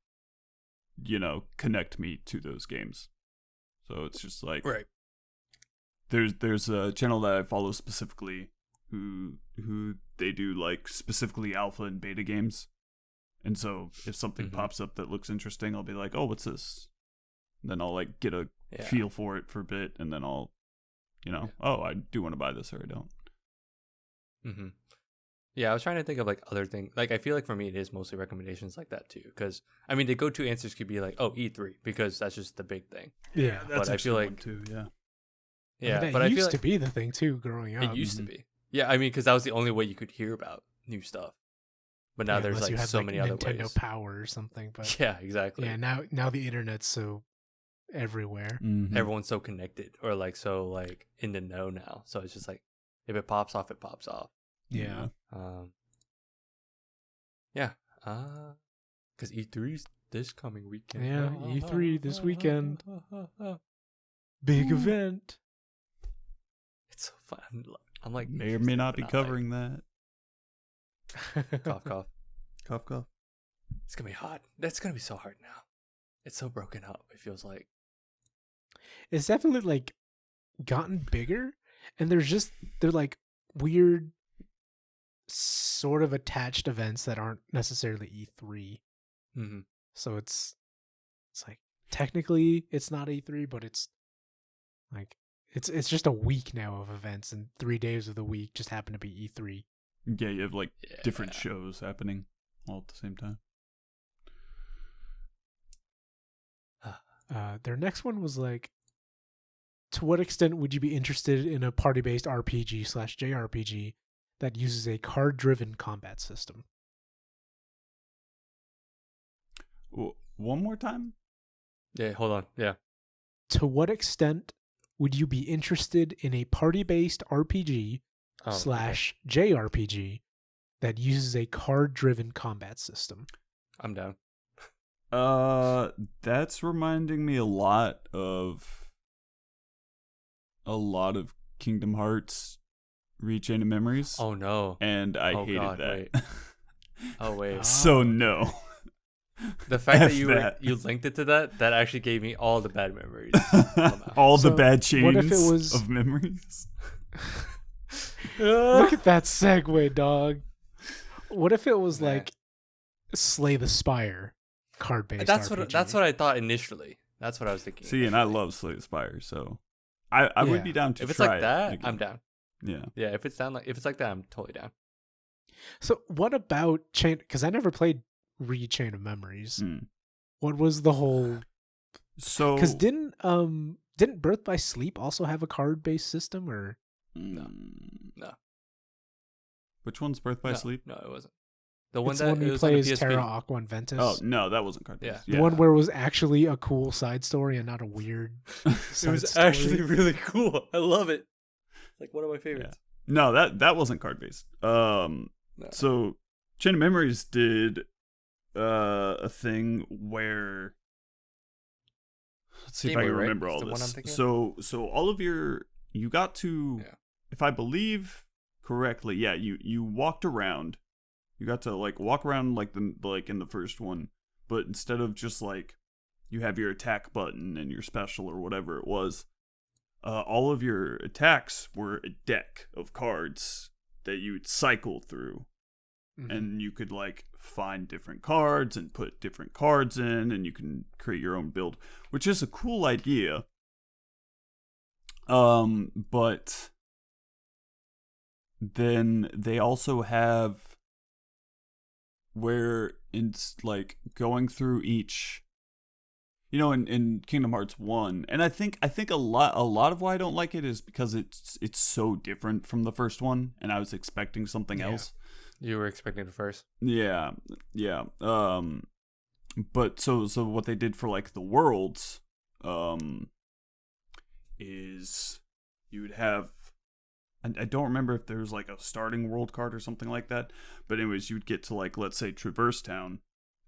connect me to those games. So it's just like, right. There's a channel that I follow specifically who they do like specifically alpha and beta games. And so if something pops up that looks interesting, I'll be like, oh, what's this? And then I'll like get a feel for it for a bit, and then I'll, oh, I do want to buy this or I don't. Mm-hmm. Yeah, I was trying to think of like other things. Like I feel like for me it is mostly recommendations like that too. Because I mean the go-to answers could be like, oh, E3, because that's just the big thing. Yeah, that's but I feel like too. Yeah. Yeah, but I feel like to be the thing too growing up. It used to be. Yeah, I mean because that was the only way you could hear about new stuff. But now there's like so many other ways. Nintendo Power or something. But yeah, exactly. Yeah, now the internet's so everywhere. Everyone's so connected, or like so like in the know now. So it's just like if it pops off, it pops off. Yeah. Yeah. Because E3's this coming weekend. Yeah, E3 this weekend. Big event. It's so fun. I'm like, may or may not be covering that. Cough, cough. Cough, cough. It's gonna be hot. That's gonna be so hard now. It's so broken up, it feels like. It's definitely like gotten bigger, and they're like weird sort of attached events that aren't necessarily E3. So it's like technically it's not E3, but it's like it's just a week now of events, and 3 days of the week just happen to be E3. Yeah, you have like different shows happening all at the same time. Their next one was like, to what extent would you be interested in a party-based RPG/JRPG that uses a card-driven combat system? One more time? Yeah, hold on. Yeah. To what extent would you be interested in a party-based RPG/JRPG that uses a card-driven combat system. I'm down. That's reminding me a lot of Kingdom Hearts Rechain of Memories. Oh no. And I hated that. Wait. Oh wait. So no. The fact F that you linked it to that actually gave me all the bad memories. All the So, bad chains what if it was- of memories. Look at that segue, dog. What if it was Man. like Slay the Spire card-based That's RPG? what I thought initially. That's what I was thinking. See, and I love Slay the Spire, so I would Yeah. be down to If it's try like that, it again. I'm down. Yeah. Yeah, if it's like that, I'm totally down. So what about Chain? Because I never played Rechain of Memories. Mm. What was the whole? So Because didn't Birth by Sleep also have a card-based system? Or No. Which one's Birth by No, Sleep? No, it wasn't. The one it's that the one it he was on the plays PSP. Terra Aqua and Ventus. Oh no, that wasn't card based. Yeah. The one where it was actually a cool side story and not a weird. It side was story. actually really cool. I love it. It's like one of my favorites. No, that wasn't card based. No. So Chain of Memories did a thing where, let's see if I Gateway, can right? remember Is all the one I'm this. thinking So all of you got to, Yeah. if I believe correctly, yeah, you walked around. You got to like walk around like in the first one, but instead of just like you have your attack button and your special or whatever it was, all of your attacks were a deck of cards that you would cycle through. Mhm. And you could like find different cards and put different cards in, and you can create your own build, which is a cool idea. But then they also have where it's like going through each, in Kingdom Hearts 1, and I think a lot of why I don't like it is because it's so different from the first one, and I was expecting something Yeah. else. You were expecting it first. Yeah. But so what they did for like the worlds, is you would have, I don't remember if there's like a starting world card or something like that, but anyways, you would get to like, let's say Traverse Town,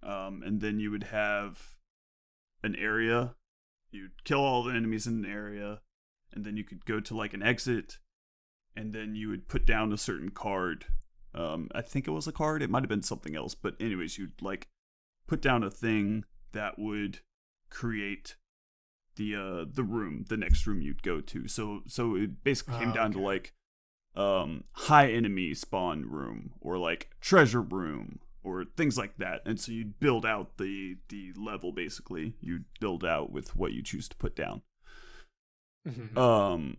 and then you would have an area, you'd kill all the enemies in an area, and then you could go to like an exit, and then you would put down a certain card. I think it was a card. It might have been something else. But anyways, you'd like put down a thing that would create the room, the next room you'd go to. So it basically came down to like high enemy spawn room or like treasure room or things like that. And so you'd build out the level basically. You'd build out with what you choose to put down. Mhm.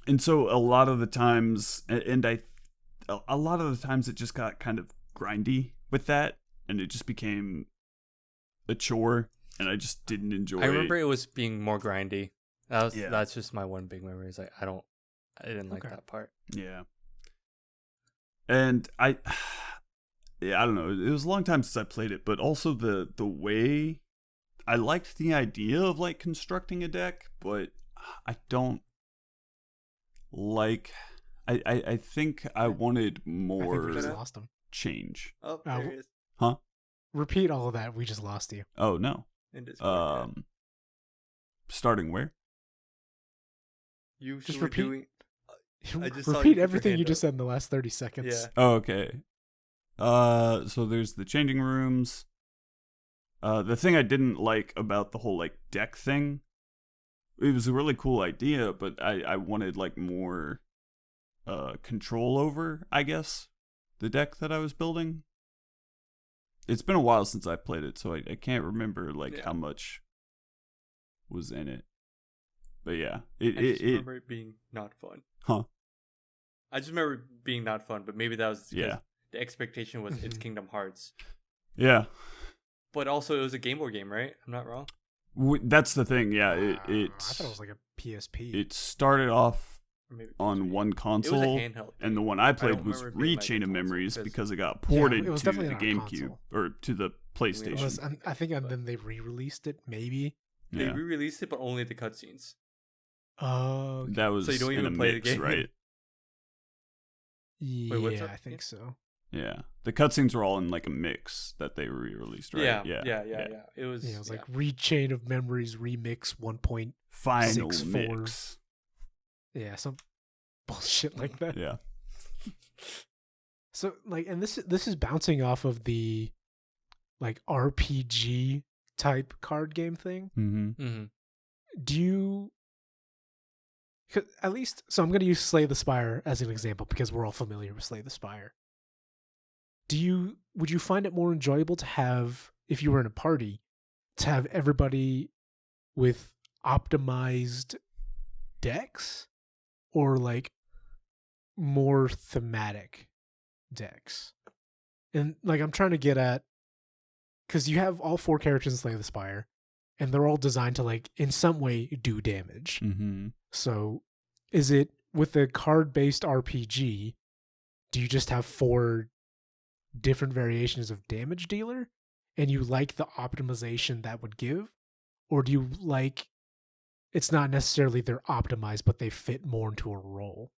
And so a lot of the times, a lot of the times it just got kind of grindy with that, and it just became a chore, and I just didn't enjoy it. I remember it was being more grindy. Yeah. That's just my one big memory. Is like I didn't like Okay. that part. Yeah. And I don't know. It was a long time since I played it, but also the way I liked the idea of like constructing a deck, but I don't like. I think I wanted I think we more just lost him. change. Oh, there there he he is. Huh? Repeat all of that. We just lost you. Oh no. In Discord, yeah. Starting where? You Just should repeat. doing. I just saw you Repeat put your everything you hand just up. said in the last 30 seconds. Yeah. Oh, okay. So there's the changing rooms. The thing I didn't like about the whole like deck thing, it was a really cool idea, but I wanted like more control over, I guess, the deck that I was building. It's been a while since I played it, so I can't remember like how much was in it. But yeah, I just remember it being not fun. Huh? I just remember it being not fun, but maybe that was because Yeah. the expectation was it's Kingdom Hearts. Yeah. But also it was a Game Boy game, right? I'm not wrong. That's the thing. Yeah, I it's thought it was like a PSP. it started off Or maybe on one console, handheld and the thing. one I I played don't was remember it being, like, Rechain a of console, Memories because- because it got ported it was to the definitely on a GameCube console. or to the It PlayStation. was, I think, and then they re-released it. Maybe. They Yeah, re-released it, but only the cutscenes. Oh. that was So you don't in even a play the mix, game? right? what's Yeah, up? I think so. Yeah, the cutscenes were all in like a mix that they re-released, right? Yeah. It was. Yeah, it was like Read Chain of Memories Remix 1.0. Final 6-4. mix. Yeah, some bullshit like that. Yeah. So like, and this is bouncing off of the like RPG type card game thing. Mm-hmm. Do you? 'Cause at least, so I'm going to use Slay the Spire as an example because we're all familiar with Slay the Spire. Would you find it more enjoyable to have, if you were in a party, to have everybody with optimized decks, or like more thematic decks? And like, I'm trying to get at, because you have all 4 characters in Slay the Spire, and they're all designed to like in some way do damage. Mm-hmm. So is it with a card-based RPG, do you just have 4 different variations of damage dealer and you like the optimization that would give? Or do you like, it's not necessarily they're optimized, but they fit more into a role?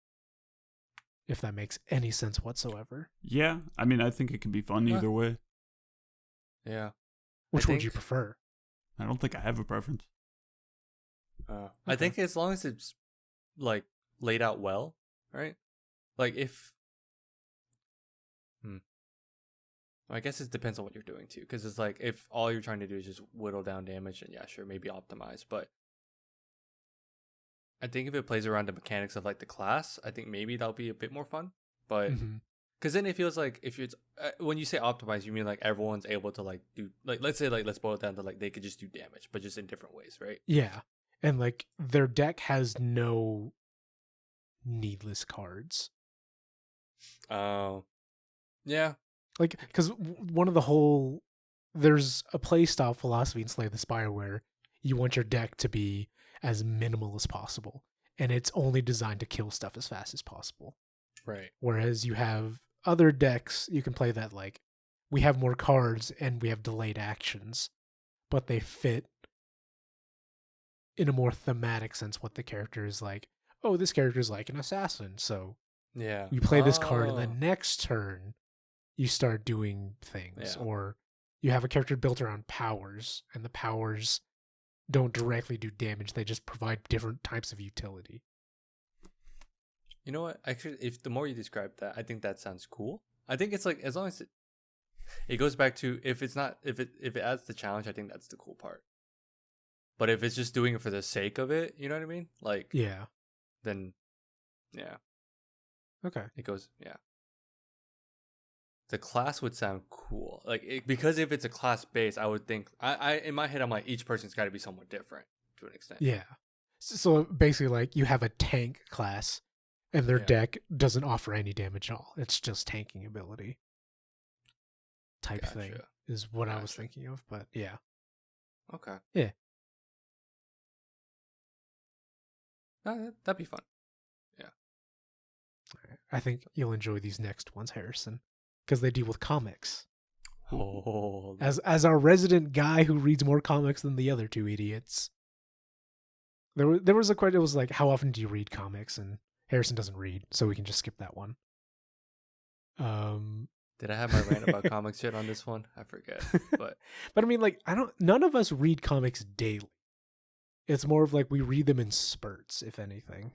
If that makes any sense whatsoever. Yeah, I mean, I think it can be fun either way. Yeah. Which would you prefer? I don't think I have a preference. I think as long as it's like laid out well, right? Like if, I guess it depends on what you're doing too, because it's like if all you're trying to do is just whittle down damage, and yeah, sure, maybe optimize. But I think if it plays around the mechanics of like the class, I think maybe that'll be a bit more fun. But because then it feels like if it's when you say optimize, you mean like everyone's able to like do, like, let's say, like, let's boil it down to like they could just do damage, but just in different ways, right? Yeah. And like their deck has no needless cards. Oh, yeah. Like, because there's a playstyle philosophy in Slay the Spire where you want your deck to be as minimal as possible, and it's only designed to kill stuff as fast as possible. Right. Whereas you have other decks, you can play that like, we have more cards and we have delayed actions, but they fit in a more thematic sense what the character is like. Oh, this character is like an assassin, so yeah, you play this card and the next turn you start doing things. Or you have a character built around powers, and the powers don't directly do damage, they just provide different types of utility. You know what? Actually, if the more you describe that, I think that sounds cool. I think it's like, as long as it goes back to, if it adds the challenge, I think that's the cool part. But if it's just doing it for the sake of it, you know what I mean? Like, Yeah. Then, yeah. Okay. It goes, yeah. The class would sound cool, like because if it's a class base, I would think I in my head I'm like, each person's got to be somewhat different to an extent. Yeah. So basically, like, you have a tank class, and their deck doesn't offer any damage at all. It's just tanking ability type thing is what I was thinking of. But yeah. Okay. Yeah. That'd be fun. Yeah. I think you'll enjoy these next ones, Harrison, because they deal with comics. Oh. As our resident guy who reads more comics than the other 2 idiots. There was a question. It was like, how often do you read comics? And Harrison doesn't read, so we can just skip that one. Did I have my rant about comics yet on this one? I forget. But I mean, like, none of us read comics daily. It's more of like we read them in spurts, if anything.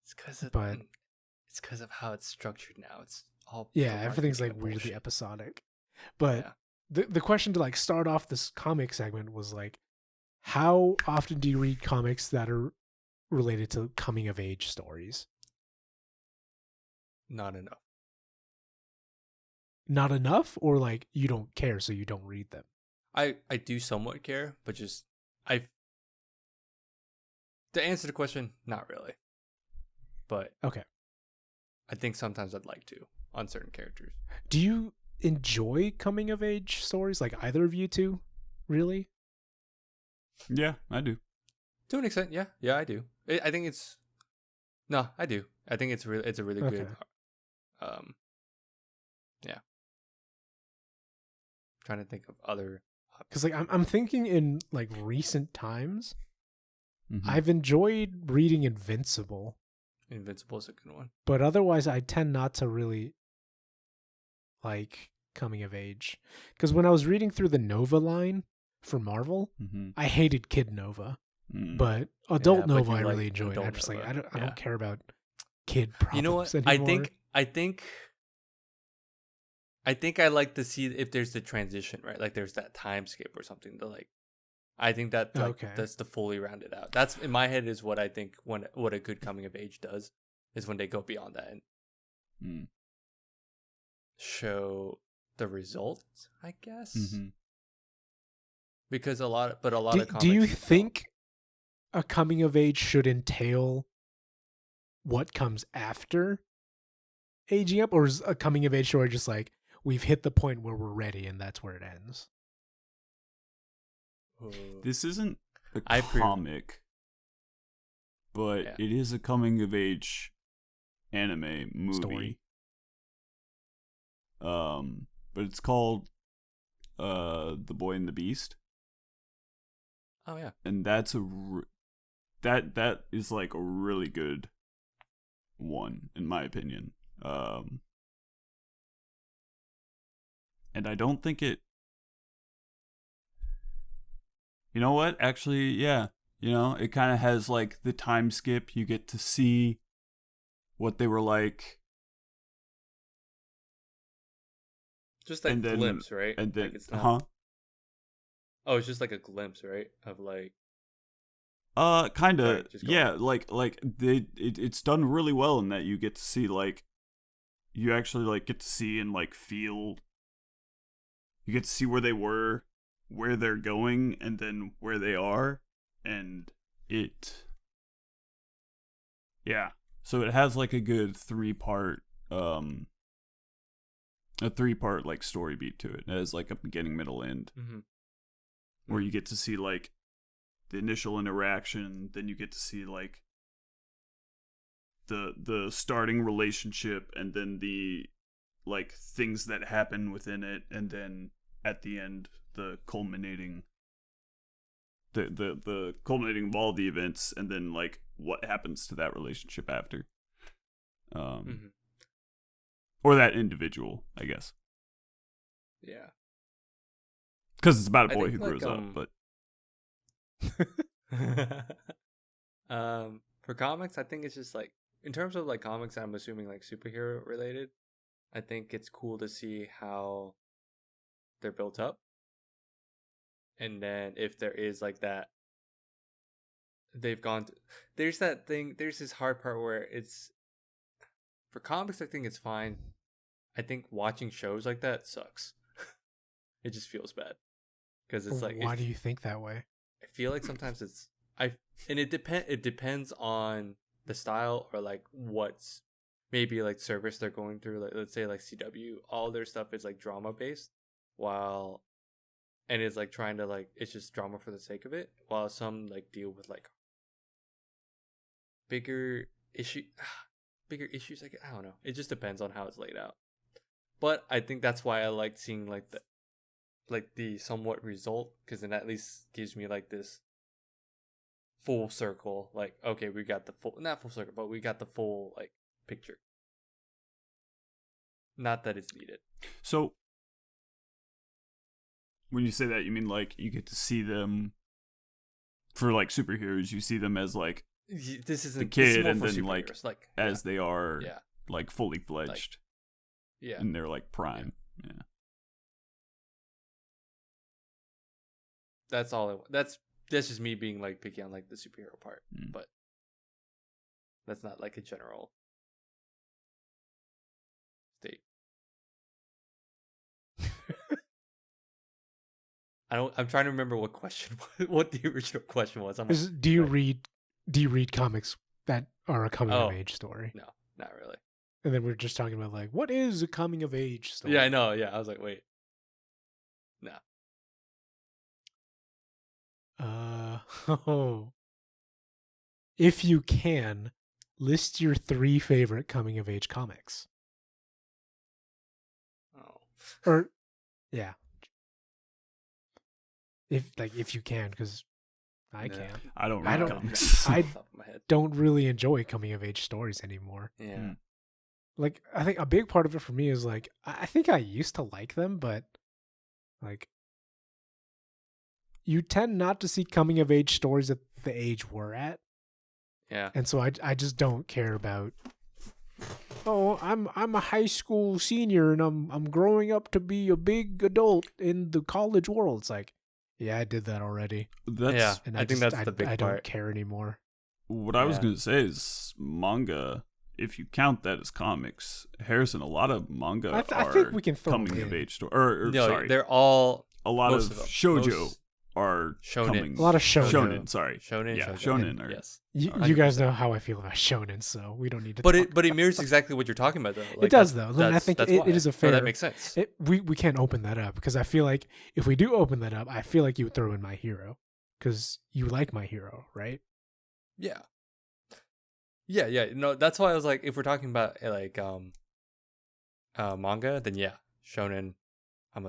It's because of how it's structured now. It's all everything's like weirdly episodic. But the question to like start off this comic segment was like, how often do you read comics that are related to coming of age stories? Not enough. Not enough, or like you don't care, so you don't read them? I do somewhat care, but just to answer the question, not really. But okay, I think sometimes I'd like to on certain characters. Do you enjoy coming of age stories, like either of you two? Really? Yeah, I do. To an extent, yeah, I do. I think it's I do. I think it's a really good. Yeah. I'm trying to think of other. Because like I'm thinking in like recent times, I've enjoyed reading Invincible. Invincible is a good one. But otherwise, I tend not to really like coming of age. Because when I was reading through the Nova line for Marvel, I hated Kid Nova. But Adult Nova I really enjoyed. I'm just like, I don't care about kid problems. You know what? Anymore. I think I like to see if there's the transition, right? Like there's that time skip or something to like. I think that that's the fully rounded out. That's in my head is what I think what a good coming of age does is when they go beyond that and show the results, I guess. Because a lot of comics. Do you think a coming of age should entail what comes after aging up, or is a coming of age story just like we've hit the point where we're ready and that's where it ends? This isn't a comic, but it is a coming of age anime movie. Story. But it's called The Boy and the Beast. Oh yeah. And that's that is like a really good one in my opinion. And I don't think it. You know what? Actually, yeah. You know, it kind of has like the time skip. You get to see what they were like. Just like a glimpse, right? And then, like it's not... Oh, it's just like a glimpse, right? Of like. Kind of. Yeah, like it's done really well in that you get to see like. You actually like get to see and like feel. You get to see where they were, where they're going, and then where they are, and it. Yeah, so it has like a good 3-part, like story beat to it. It has like a beginning, middle, end, where you get to see like the initial interaction, then you get to see like the starting relationship, and then the like things that happen within it, and then at the end the culminating the culminating of all the events, and then like what happens to that relationship after, or that individual, I guess. Yeah, because it's about a boy who grows up. But for comics, I think it's just like in terms of like comics, I'm assuming like superhero related. I think it's cool to see how they're built up. And then if there is like that, they've gone there's that thing, there's this hard part where it's, for comics, I think it's fine. I think watching shows like that sucks. It just feels bad. Because it's like, why do you think that way? I feel like sometimes it depends on the style or like what's maybe like service they're going through. Like let's say like CW, all their stuff is like drama based, and it's like trying to like, it's just drama for the sake of it, while some like deal with like bigger issues. Like, I don't know. It just depends on how it's laid out. But I think that's why I like seeing like the somewhat result, because then at least gives me like this full circle. Like, okay, we got the full, not full circle, but we got the full like picture. Not that it's needed. So when you say that, you mean like you get to see them, for like superheroes, you see them as like this is the kid, and then like as yeah. they are like fully fledged, like, in their like prime. Yeah. That's all. That's just me being like picky on like the superhero part, but that's not like a general state. I'm trying to remember what the original question was. Do you read comics that are a coming of age story? No, not really. And then we're just talking about like, what is a coming of age story? Yeah, I know. Yeah, I was like, wait, no. If you can, list your 3 favorite coming of age comics. Oh. Or, yeah. If you can, because I can't. I don't I read don't- comics. I Off the top of my head. Don't really enjoy coming of age stories anymore. Yeah. Mm. Like, I think a big part of it for me is like, I think I used to like them, but like, you tend not to see coming of age stories at the age we're at. Yeah. And so I just don't care about, oh, I'm a high school senior and I'm growing up to be a big adult in the college world. It's like, yeah, I did that already. That's Yeah. And I think that's the big I part. don't care anymore. what I was Yeah. going to say is manga. If you count that as comics, Harrison, a lot of manga I are think we can throw coming it of in. age story. Or No, sorry, they're all a lot most of of them. shoujo Most- are Shonen. coming. A lot of shonen. Shonen, sorry. shonen. Yeah, shoujo. shonen are- Yes. You 100%. guys know how I feel about shonen, so we don't need to. But talk it about mirrors that. exactly what you're talking about, though. Like, It does, that's- though. Then I that's- think that's it why. is a No, fair. that makes sense. We can't open that up because I feel like if we do open that up, I feel like you would throw in My Hero because you like My Hero, right? Yeah. Yeah. No, that's why I was like, if we're talking about like manga, then yeah, shonen. I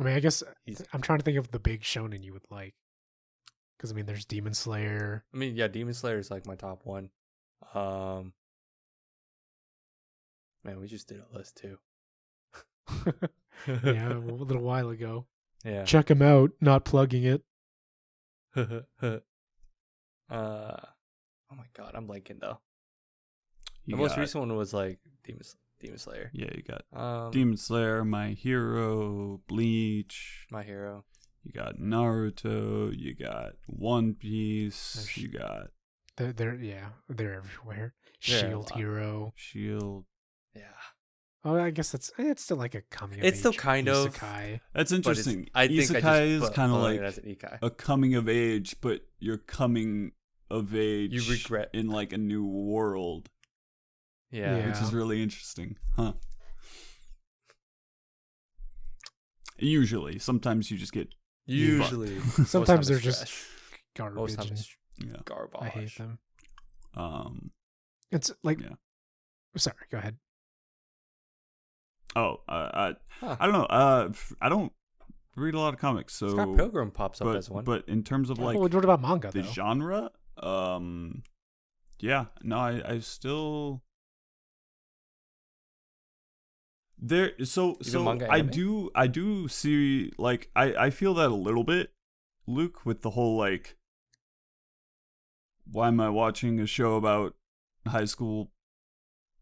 mean, I guess Easy. I'm trying to think of the big shonen you would like. Because I mean, there's Demon Slayer. I mean, yeah, Demon Slayer is like my top one. Man, we just did a list too. Yeah, a little while ago. Yeah. Check him out. Not plugging it. Oh my god, I'm blanking though. You The most got- recent one was like Demon Slayer. Yeah, you got Um, Demon Slayer, My Hero, Bleach. My Hero. You got Naruto. You got One Piece. There's- You got They're everywhere. They're a Shield lot. Hero. Shield. Yeah. Oh, I guess it's still like a coming of It's still age kind of- isekai. That's But it's- interesting. I think Isekai I is just kind of put it like as an isekai. a coming of age, but you're coming of age. You regret. in like a new world, Yeah. Yeah. which is really interesting, huh? Usually, sometimes you just get Usually. most Sometimes times they're it's just trash. Garbage. Most times and it's yeah. garbage. I hate them. It's It's like, yeah. sorry, go ahead. I Huh. don't know. I don't read a lot of comics, so Scott Pilgrim pops up as one. but in terms of like Well, what about manga the though? genre, yeah, no, I still there. So manga I anime? do see like I feel that a little bit, Luke, with the whole like, why am I watching a show about high school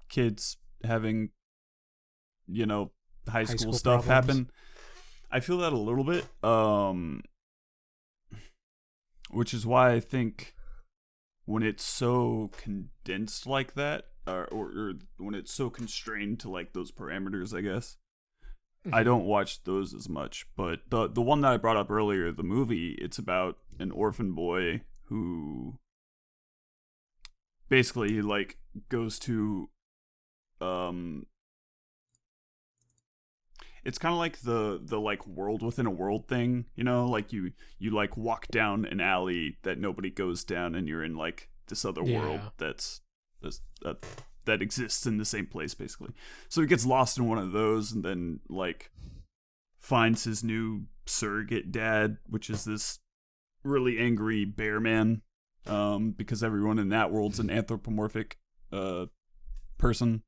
kids having, high school stuff problems. happen? I feel that a little bit, which is why I think when it's so condensed like that, or when it's so constrained to like those parameters, I guess, I don't watch those as much. But the one that I brought up earlier, the movie, it's about an orphan boy who basically he like goes to it's kind of like the like world within a world thing, like you like walk down an alley that nobody goes down and you're in like this other world that exists in the same place basically. So he gets lost in one of those and then like finds his new surrogate dad, which is this really angry bear man, because everyone in that world's an anthropomorphic person.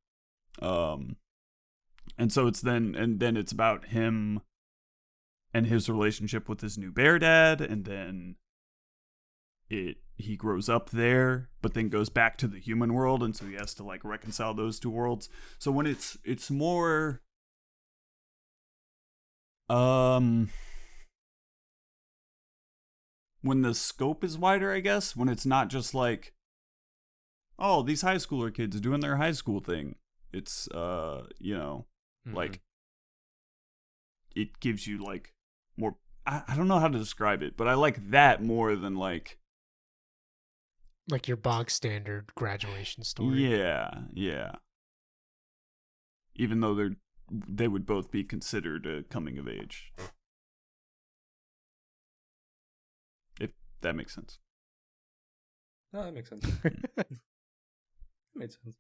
And so it's then it's about him and his relationship with his new bear dad, and then he grows up there, but then goes back to the human world, and so he has to like reconcile those two worlds. So when it's more when the scope is wider, I guess, when it's not just like, oh, these high schooler kids doing their high school thing. It's like it gives you like more, I don't know how to describe it, but I like that more than like your bog standard graduation story. yeah, even though they would both be considered a coming of age, if that makes sense. No, that makes sense. Made sense.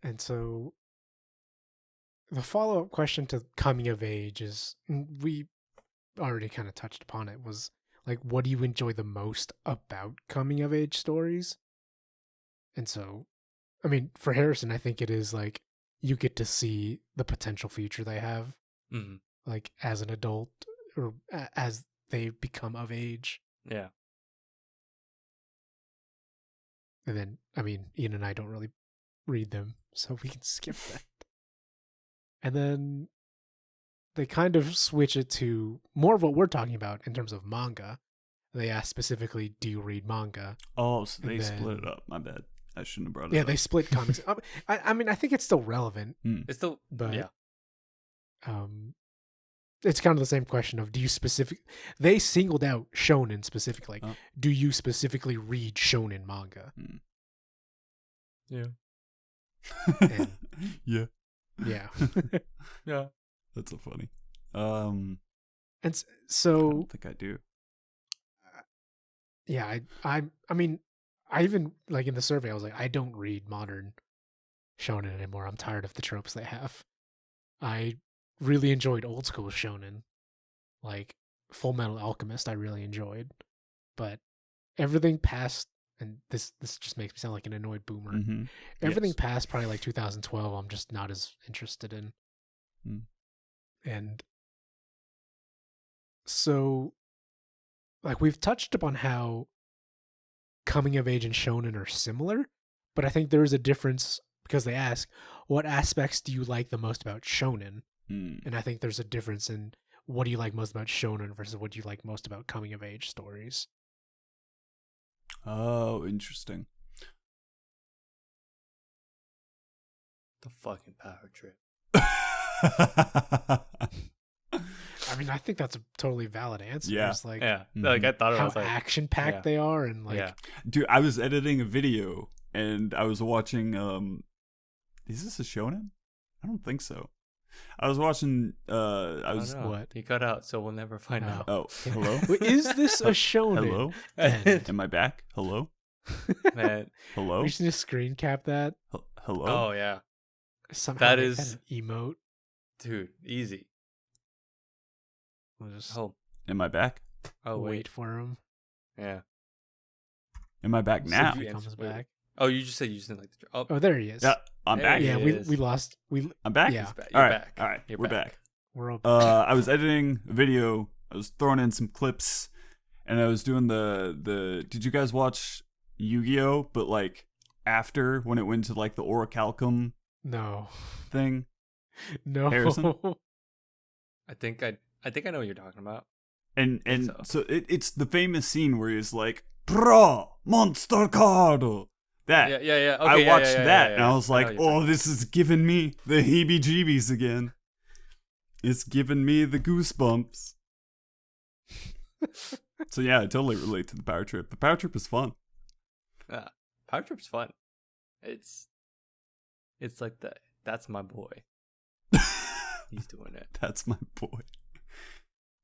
And so the follow-up question to coming of age is, we already kind of touched upon it, was like, what do you enjoy the most about coming of age stories? And so, I mean, for Harrison, I think it is like you get to see the potential future they have, Mhm. like as an adult or as they become of age. Yeah. And then, I mean, Ian and I don't really read them, so we can skip that. And then they kind of switch it to more of what we're talking about in terms of manga. They ask specifically, do you read manga? Oh, so they And split it then- up. My bad. I shouldn't have brought it Yeah, up. they split comics. I mean, I think it's still relevant, It's still, but yeah. It's kind of the same question of, do you they singled out shonen specifically. Like, Oh. do you specifically read shonen manga? Yeah. And- Yeah. Yeah. Yeah. That's so funny. And I so, don't think I do. yeah, I mean, I even, like, in the survey, I was like, I don't read modern shonen anymore. I'm tired of the tropes they have. I really enjoyed old school shonen, like Full Metal Alchemist. I really enjoyed, but everything past, and this just makes me sound like an annoyed boomer. Mm-hmm. Everything Yes. past probably like 2012, I'm just not as interested in. Mm. And so, like, we've touched upon how coming of age and shonen are similar, but I think there is a difference because they ask, what aspects do you like the most about shonen? And I think there's a difference in what do you like most about shonen versus what do you like most about coming of age stories. Oh, interesting. The fucking power trip. I mean, I think that's a totally valid answer. Yeah. It's like Yeah. Like, I thought it how was like, action packed yeah. they are, and like yeah. Dude, I was editing a video and I was watching is this a shonen? I don't think so. I was watching I was don't know. What? He cut out, so we'll never find Oh. out. Oh, hello? Wait, is this a shonen? Hello? And Am I back? Hello? Man. Hello? we just need to screen cap that. Hello? Oh, yeah. Somehow That make is- an emote. Dude, easy. We'll just Oh, Am I back? oh wait wait. for him. Yeah. Am I back See now? if he Yeah. comes Wait. back. Oh, you just said you just didn't like the. Oh, Oh, there he is. Yeah, I'm There back. he yeah, is. we lost. I'm back? Yeah. He's back. All You're right. back. All right. You're We're back. back. We're up. I was editing a video. I was throwing in some clips, and I was doing the. Did you guys watch Yu-Gi-Oh? But like after when it went to like the Orichalcum No, thing. no. Harrison? I think I know what you're talking about. And So. so it's the famous scene where he's like, "Pro monster card." That Yeah. Okay, I yeah, watched yeah, yeah, that yeah, and I was know like, what you're "Oh, this is giving me the heebie-jeebies again. It's giving me the goosebumps." So yeah, I totally relate to the power trip. The power trip is fun. Yeah. Power Trip's fun. It's like that's my boy. He's doing it. That's my boy.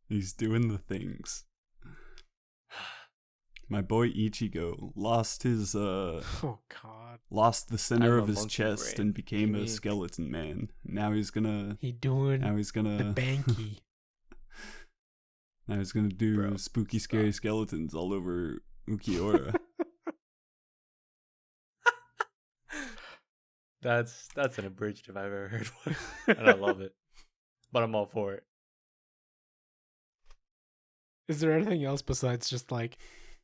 He's doing the things. My boy Ichigo lost his Oh God. lost the center I'm of a his monkey chest brain. and became a Unique. skeleton man. Now he's gonna He doing now he's the gonna banky. now he's gonna do Bro, spooky scary stop. skeletons all over Ukiora. That's an abridged if I've ever heard one, and I love it. But I'm all for it. Is there anything else besides just like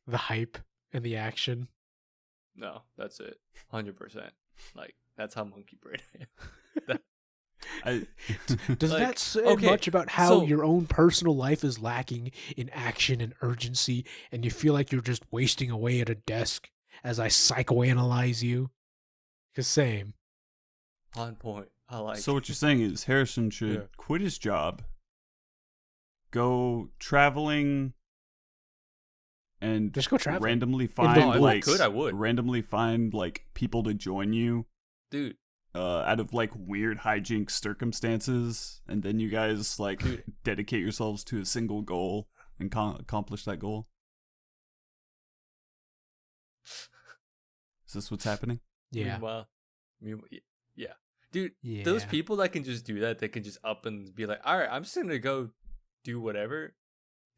the hype and the action? No, that's it. 100%. Like that's how monkey brain I am. I Does Like, that say okay, much about how so- your own personal life is lacking in action and urgency, and you feel like you're just wasting away at a desk as I psychoanalyze you? Because same. On point. I like. So what you're saying is Harrison should Yeah. quit his job, go traveling, and Just go traveling. randomly No, find if I like could, I would. randomly find like people to join you dude. out of like weird hijinks circumstances, and then you guys like Dude. dedicate yourselves to a single goal and accomplish that goal. Is this what's happening? Yeah. Meanwhile, yeah, dude. Yeah. Those people that can just do that, they can just up and be like, all right, I'm just gonna go do whatever.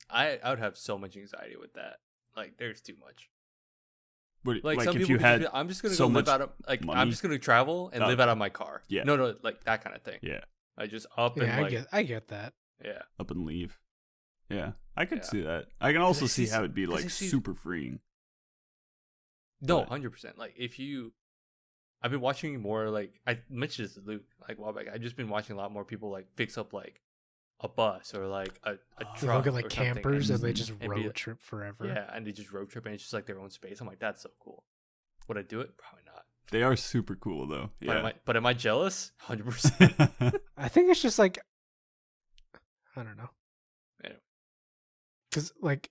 I would have so much anxiety with that. Like, there's too much. But Like some if people you could had just be, I'm just gonna so go live much out of like money? I'm just gonna travel and live out of my car. Yeah. No, like that kind of thing. yeah, I just up Yeah, and like I get that. yeah. up and leave. Yeah, I could Yeah. see that. I can also I see see- how it'd be 'cause I like see- super freeing. No, But- 100%. Like if you, I've been watching more like I mentioned this to Luke like a while back. I've just been watching a lot more people like fix up like a bus or like a They truck look at like or something, campers and they Mhm. just and be road like- trip forever. yeah, and they just road trip and it's just like their own space. I'm like, that's so cool. Would I do it? Probably not. They are super cool though. Yeah. But am I jealous? 100%. I think it's just like, I don't know. Anyway. Because like,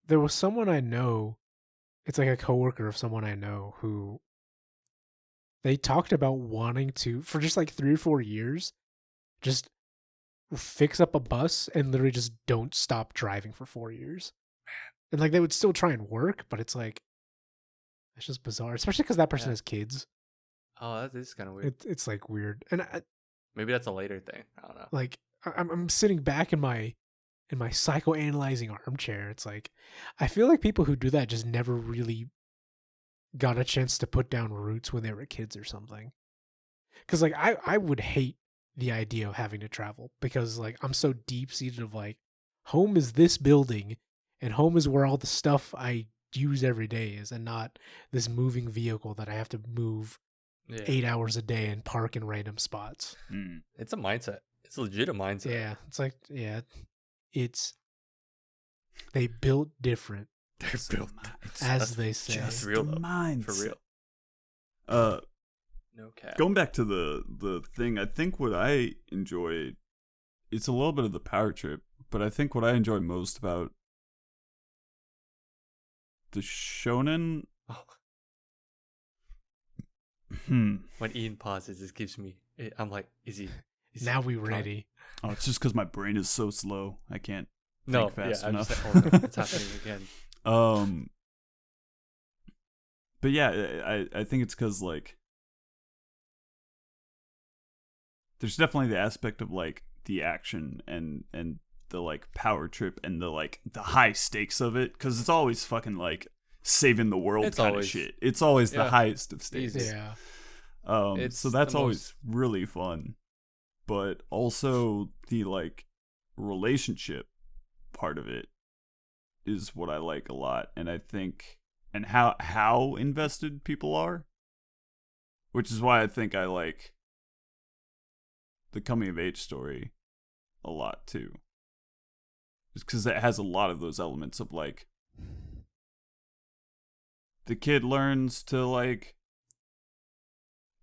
there was someone I know, it's like a coworker of someone I know who they talked about wanting to, for just like 3 or 4 years, just fix up a bus and literally just don't stop driving for 4 years. And like they would still try and work, but it's like, it's just bizarre, especially because that person Yeah. has kids. Oh, that is kind of weird. It's like weird. And Maybe that's a later thing. I don't know. like I'm sitting back in my psychoanalyzing armchair. It's like I feel like people who do that just never really got a chance to put down roots when they were kids or something. Because like I would hate the idea of having to travel because like I'm so deep seated of like home is this building and home is where all the stuff I use every day is, and not this moving vehicle that I have to move Yeah. 8 hours a day and park in random spots. Mm. It's a mindset. It's a legit mindset. Yeah, it's like it's they built different, They're built. as they say. just real though. Mindset. For real. No cap. Going back to the thing, I think what I enjoy, it's a little bit of the power trip, but I think what I enjoy most about the shonen. Oh, Hmm. when Ian pauses, this gives me. I'm like, is he? Now we trying- ready. Oh, it's just because my brain is so slow. I can't No, think fast yeah, I'm enough. just like, oh, no, it's happening again. But yeah, I think it's because like there's definitely the aspect of like the action and the like power trip and the like the high stakes of it, because it's always fucking like saving the world It's kind of always- shit. It's always the yeah. highest of stakes. Easy. Yeah. It's So that's the always really fun, but also the like relationship part of it is what I like a lot, and I think and how invested people are, which is why I think I like the coming of age story a lot too, just because it has a lot of those elements of like the kid learns to like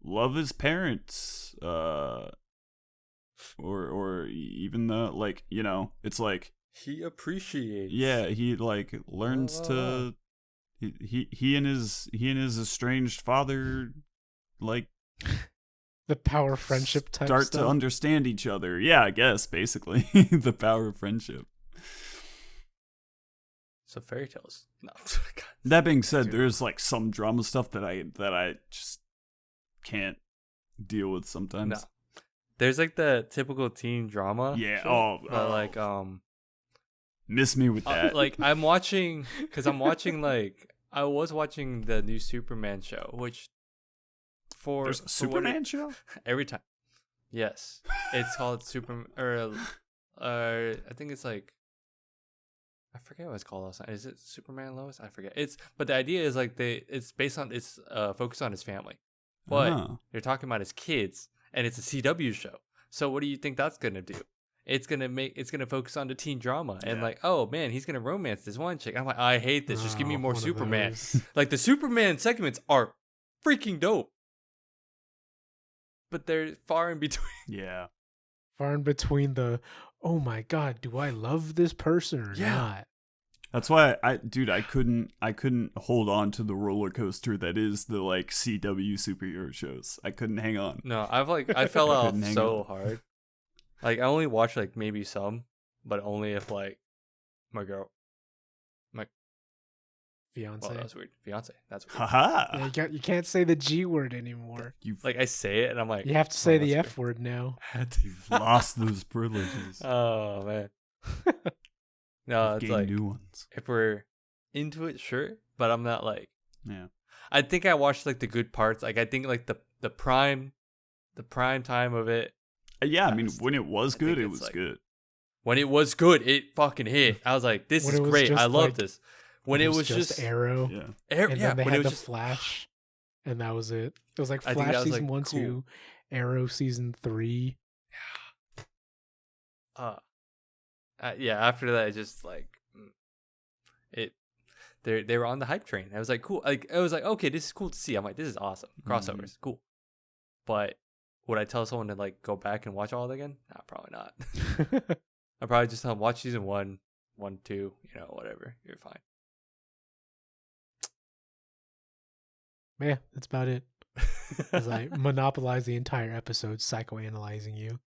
love his parents, or even the like, you know, it's like He appreciates. yeah, he like learns to he and his estranged father like The power friendship type start stuff. to understand each other. Yeah, I guess basically the power of friendship. So fairy tales. No. God. That being said, Dude. there's like some drama stuff that I just can't deal with sometimes. No. There's like the typical teen drama. Yeah. shit, Oh, but like miss me with that. like I'm watching because I'm watching like I was watching the new Superman show, which There's a Superman show? every time. Yes, it's called Superman or I think it's like I forget what it's called last time. Is it Superman Lois? I forget. But the idea is like it's based on it's focused on his family, but Oh. you're talking about his kids, and it's a CW show. So what do you think that's gonna do? It's gonna focus on the teen drama and Yeah. like, oh man, he's gonna romance this one chick. I'm like, I hate this. Just give me Oh, more one of Superman. those. Like the Superman segments are freaking dope, but they're far in between. Yeah. Far in between the, oh my god, do I love this person or Yeah. not? That's why I couldn't hold on to the roller coaster that is the like CW superhero shows. I couldn't hang on. No, I fell I off couldn't hang so on. hard. Like I only watch like maybe some, but only if like my Fiance. Well, that was weird. Fiance. That's weird. Haha. Yeah, you can't say the G word anymore. You've, Like I say it and I'm like, You have to say oh, the that's F word now. you've lost those privileges. Oh man. No, You've it's gained like new ones. if we're into it, sure, but I'm not like. Yeah. I think I watched like the good parts. Like I think like the prime time of it. Yeah, I mean, Best. when it was I think good, it it's was like- good. When it was good, it fucking hit. I was like, this When is it was great. just, I love like, this. When it was just Arrow, Yeah. and yeah, then they when had it the was just Flash, and that was it. It was like I think Flash that was, season like, 1, cool. 2, Arrow season 3. yeah. After that, it just like it. They were on the hype train. I was like, cool. Like I was like, okay, this is cool to see. I'm like, this is awesome. Crossovers, cool. But would I tell someone to like go back and watch all of it again? Nah, probably not. I'd probably just tell them watch season 1, 2. You know, whatever. You're fine. Yeah, that's about it. As I monopolize the entire episode psychoanalyzing you.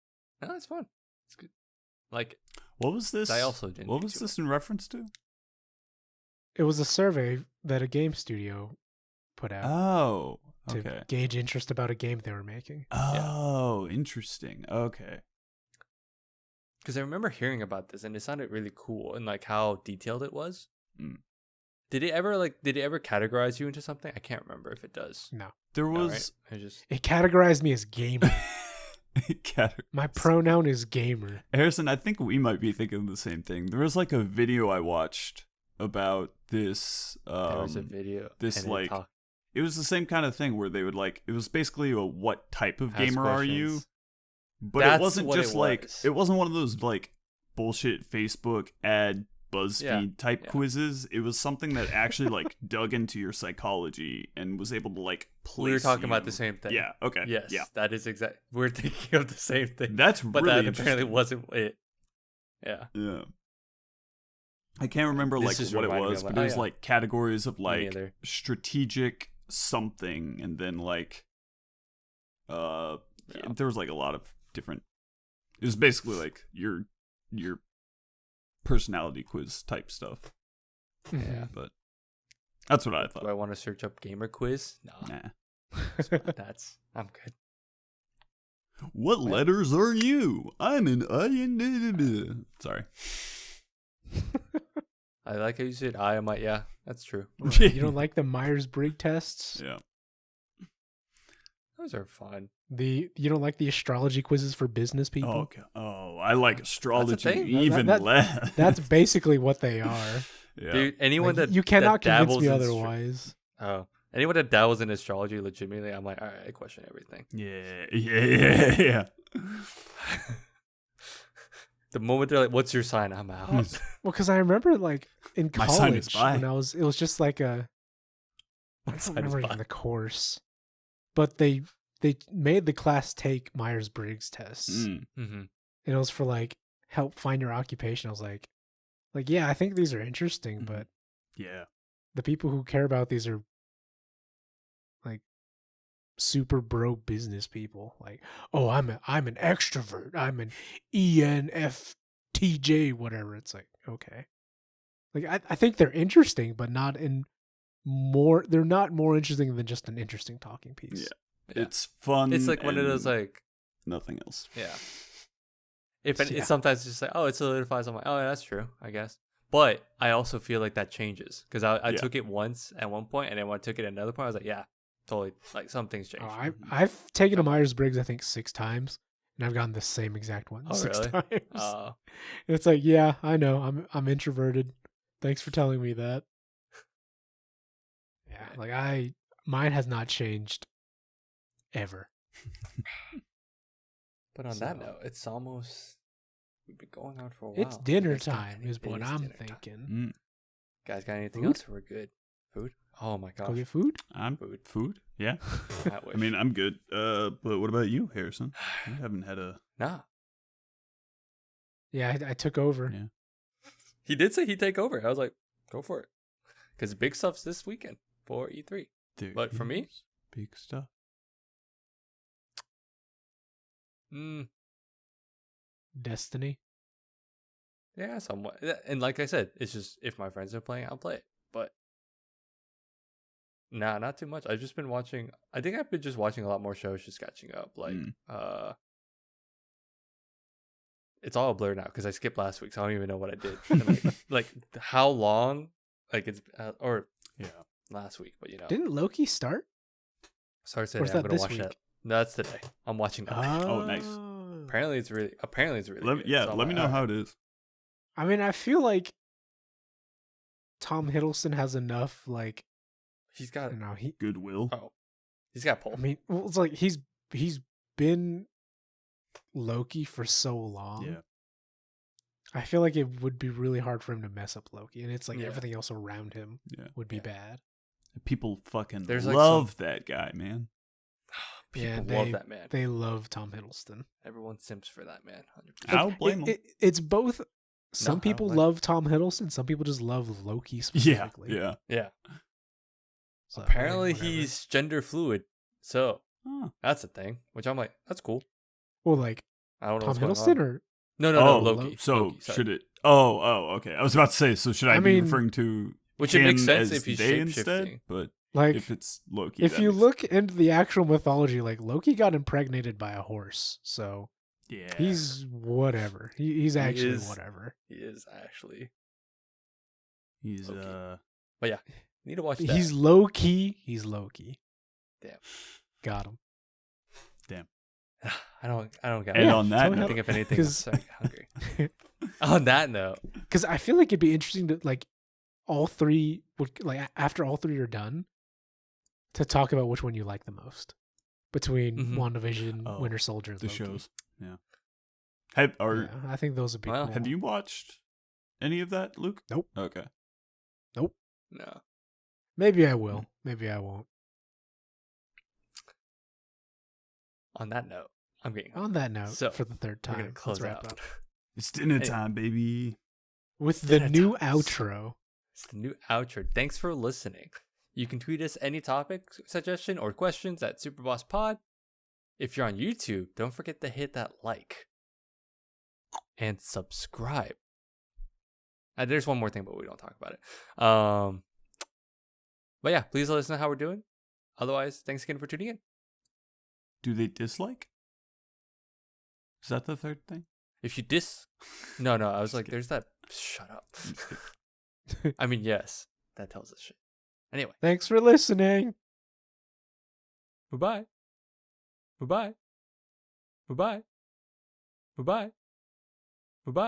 No, it's fun. It's good. Like What was this? I also didn't. What was this in reference to? It was a survey that a game studio put out Oh, to okay. gauge interest about a game they were making. Oh, interesting. Okay. Because I remember hearing about this and it sounded really cool and like how detailed it was. Mm. Did it ever categorize you into something? I can't remember if it does. No. There No, was right? I just It categorized me as gamer. Cat- My pronoun is gamer. Harrison, I think we might be thinking the same thing. There was like a video I watched about this. there was a video. this, and like, it was the same kind of thing where they would like. It was basically a what type of ask gamer are you? questions. But That's it wasn't what just it like was. it wasn't one of those like bullshit Facebook ad BuzzFeed Yeah, type yeah. quizzes. It was something that actually like dug into your psychology and was able to like place We were talking about you- the same thing. Yeah. Okay. Yes. Yeah. That is exact. We're thinking of the same thing. That's but really that apparently interesting. wasn't it. Yeah. Yeah. I can't remember This like just what it reminded me was, of, but like, it oh, was yeah. like categories of like neither. strategic something, and then like Yeah. there was like a lot of different. It was basically like your personality quiz type stuff, Yeah. but that's what I Do I thought. want to search up gamer quiz? No. Nah. I'm good. What letters are you? I'm an I. Sorry. I like how you said I am. Yeah, that's true. You don't like the Myers-Briggs tests? Yeah. Those are fun. You don't like the astrology quizzes for business people? Oh, okay. Oh, I like astrology thing. even That- less. That's basically what they are. yeah. Dude, anyone Like, that you cannot that convince dabbles me in otherwise. anyone that dabbles in astrology legitimately, I'm like, all right, I question everything. Yeah. The moment they're like, "What's your sign?" I'm out. Well, because I remember like in My sign is college bi. when it was just like I My don't sign is remember bi. even the course, but they made the class take Myers-Briggs tests, Mm. Mm-hmm. and it was for like help find your occupation. I was like yeah, I think these are interesting, Mhm. but Yeah. the people who care about these are like super bro business people. Like, oh, I'm an extrovert. I'm an ENFTJ, whatever. It's like, okay. Like I think they're interesting, but not in more. They're not more interesting than just an interesting talking piece. Yeah. Yeah. It's fun. It's like one of and those like, nothing else. yeah. If it, Yeah. it's sometimes just like, oh, it solidifies. I'm like, oh, yeah, that's true, I guess. But I also feel like that changes because I Yeah. took it once at one point, and then when I took it at another point, I was like, yeah, totally. Like some things change. Oh, I've taken a Myers-Briggs I think 6 times, and I've gotten the same exact one Oh, 6 really? times. Uh, It's like, yeah, I know. I'm introverted. Thanks for telling me that. Yeah, like mine has not changed ever. but on that So- note, it's almost we've been going on for a while. It's dinner It's not- time, is it what is I'm dinner time. thinking. Mm. Guys, got anything Food? else? We're good. Food? Oh my Go gosh. get food. I'm Food. food. Yeah. I I mean, I'm good. But what about you, Harrison? You haven't had a. nah. Yeah, I took over. Yeah. He did say he'd take over. I was like, go for it. Because big stuff's this weekend for E3. There But for me? is big stuff. Destiny. Yeah, somewhat. And like I said, it's just if my friends are playing, I'll play it. But Nah, not too much. I've just been watching. I think I've been just watching a lot more shows, just catching up. Like, it's all a blur now because I skipped last week, so I don't even know what I did. And like how long? Like it's last week, but Didn't Loki start? Starts Or today. is I'm that gonna this watch week? that. No, that's today. I'm watching that. Oh, nice. Apparently it's really good. Yeah, let me know how it is. I mean, I feel like Tom Hiddleston has enough, like, He's got Goodwill. he's got pull. I mean, well, it's like he's been Loki for so long. Yeah. I feel like it would be really hard for him to mess up Loki, and it's like Yeah. everything else around him would be bad. People fucking There's, like, love that guy, man. People love that man. They love Tom Hiddleston. Everyone simps for that man. 100%. I don't blame him. It's both. Some I people don't like- love Tom Hiddleston. Some people just love Loki specifically. Yeah. So, Apparently whatever. he's gender fluid, so Oh. that's a thing. Which I'm like, that's cool. Well, like I don't know Tom what's Hiddleston going on. or No, Loki. So Loki, sorry. should it? Oh, okay. I was about to say. So should I, I be mean, referring to Which it makes him sense as if he's they shape-shifting. instead? But like if it's Loki, if that you makes- look into the actual mythology, like Loki got impregnated by a horse, so yeah, he's whatever. He's actually is- whatever. He is actually. he's Loki. But yeah, need to watch that. He's low key. He's Loki. Damn. Got him. I don't get And it. on that I so don't note, think of anything. I'm 'cause- sorry, hungry. On that note, Because I feel like it'd be interesting to like all three. Like after all three are done, to talk about which one you like the most between Mhm. WandaVision, Oh, Winter Soldier, and the Loki. shows. Yeah. Yeah, I think those would be Well, cool. Have you watched any of that, Luke? Nope. Okay. no. Maybe I will. Maybe I won't. On that note, I'm getting On that note, So, for the third we're time, gonna close let's wrap out. up It's dinner Anyway. time, baby. with the Dinner new time. outro. It's the new outro. Thanks for listening. You can tweet us any topic suggestion or questions at SuperBoss Pod. If you're on YouTube, don't forget to hit that like and subscribe. There's one more thing, but we don't talk about it. But yeah, please let us know how we're doing. Otherwise, thanks again for tuning in. Do they dislike? Is that the third thing? If you no, I was like, there's that. Shut up. I mean, yes, that tells us shit. Anyway, Thanks for listening. goodbye. Goodbye. Goodbye. Goodbye. Goodbye.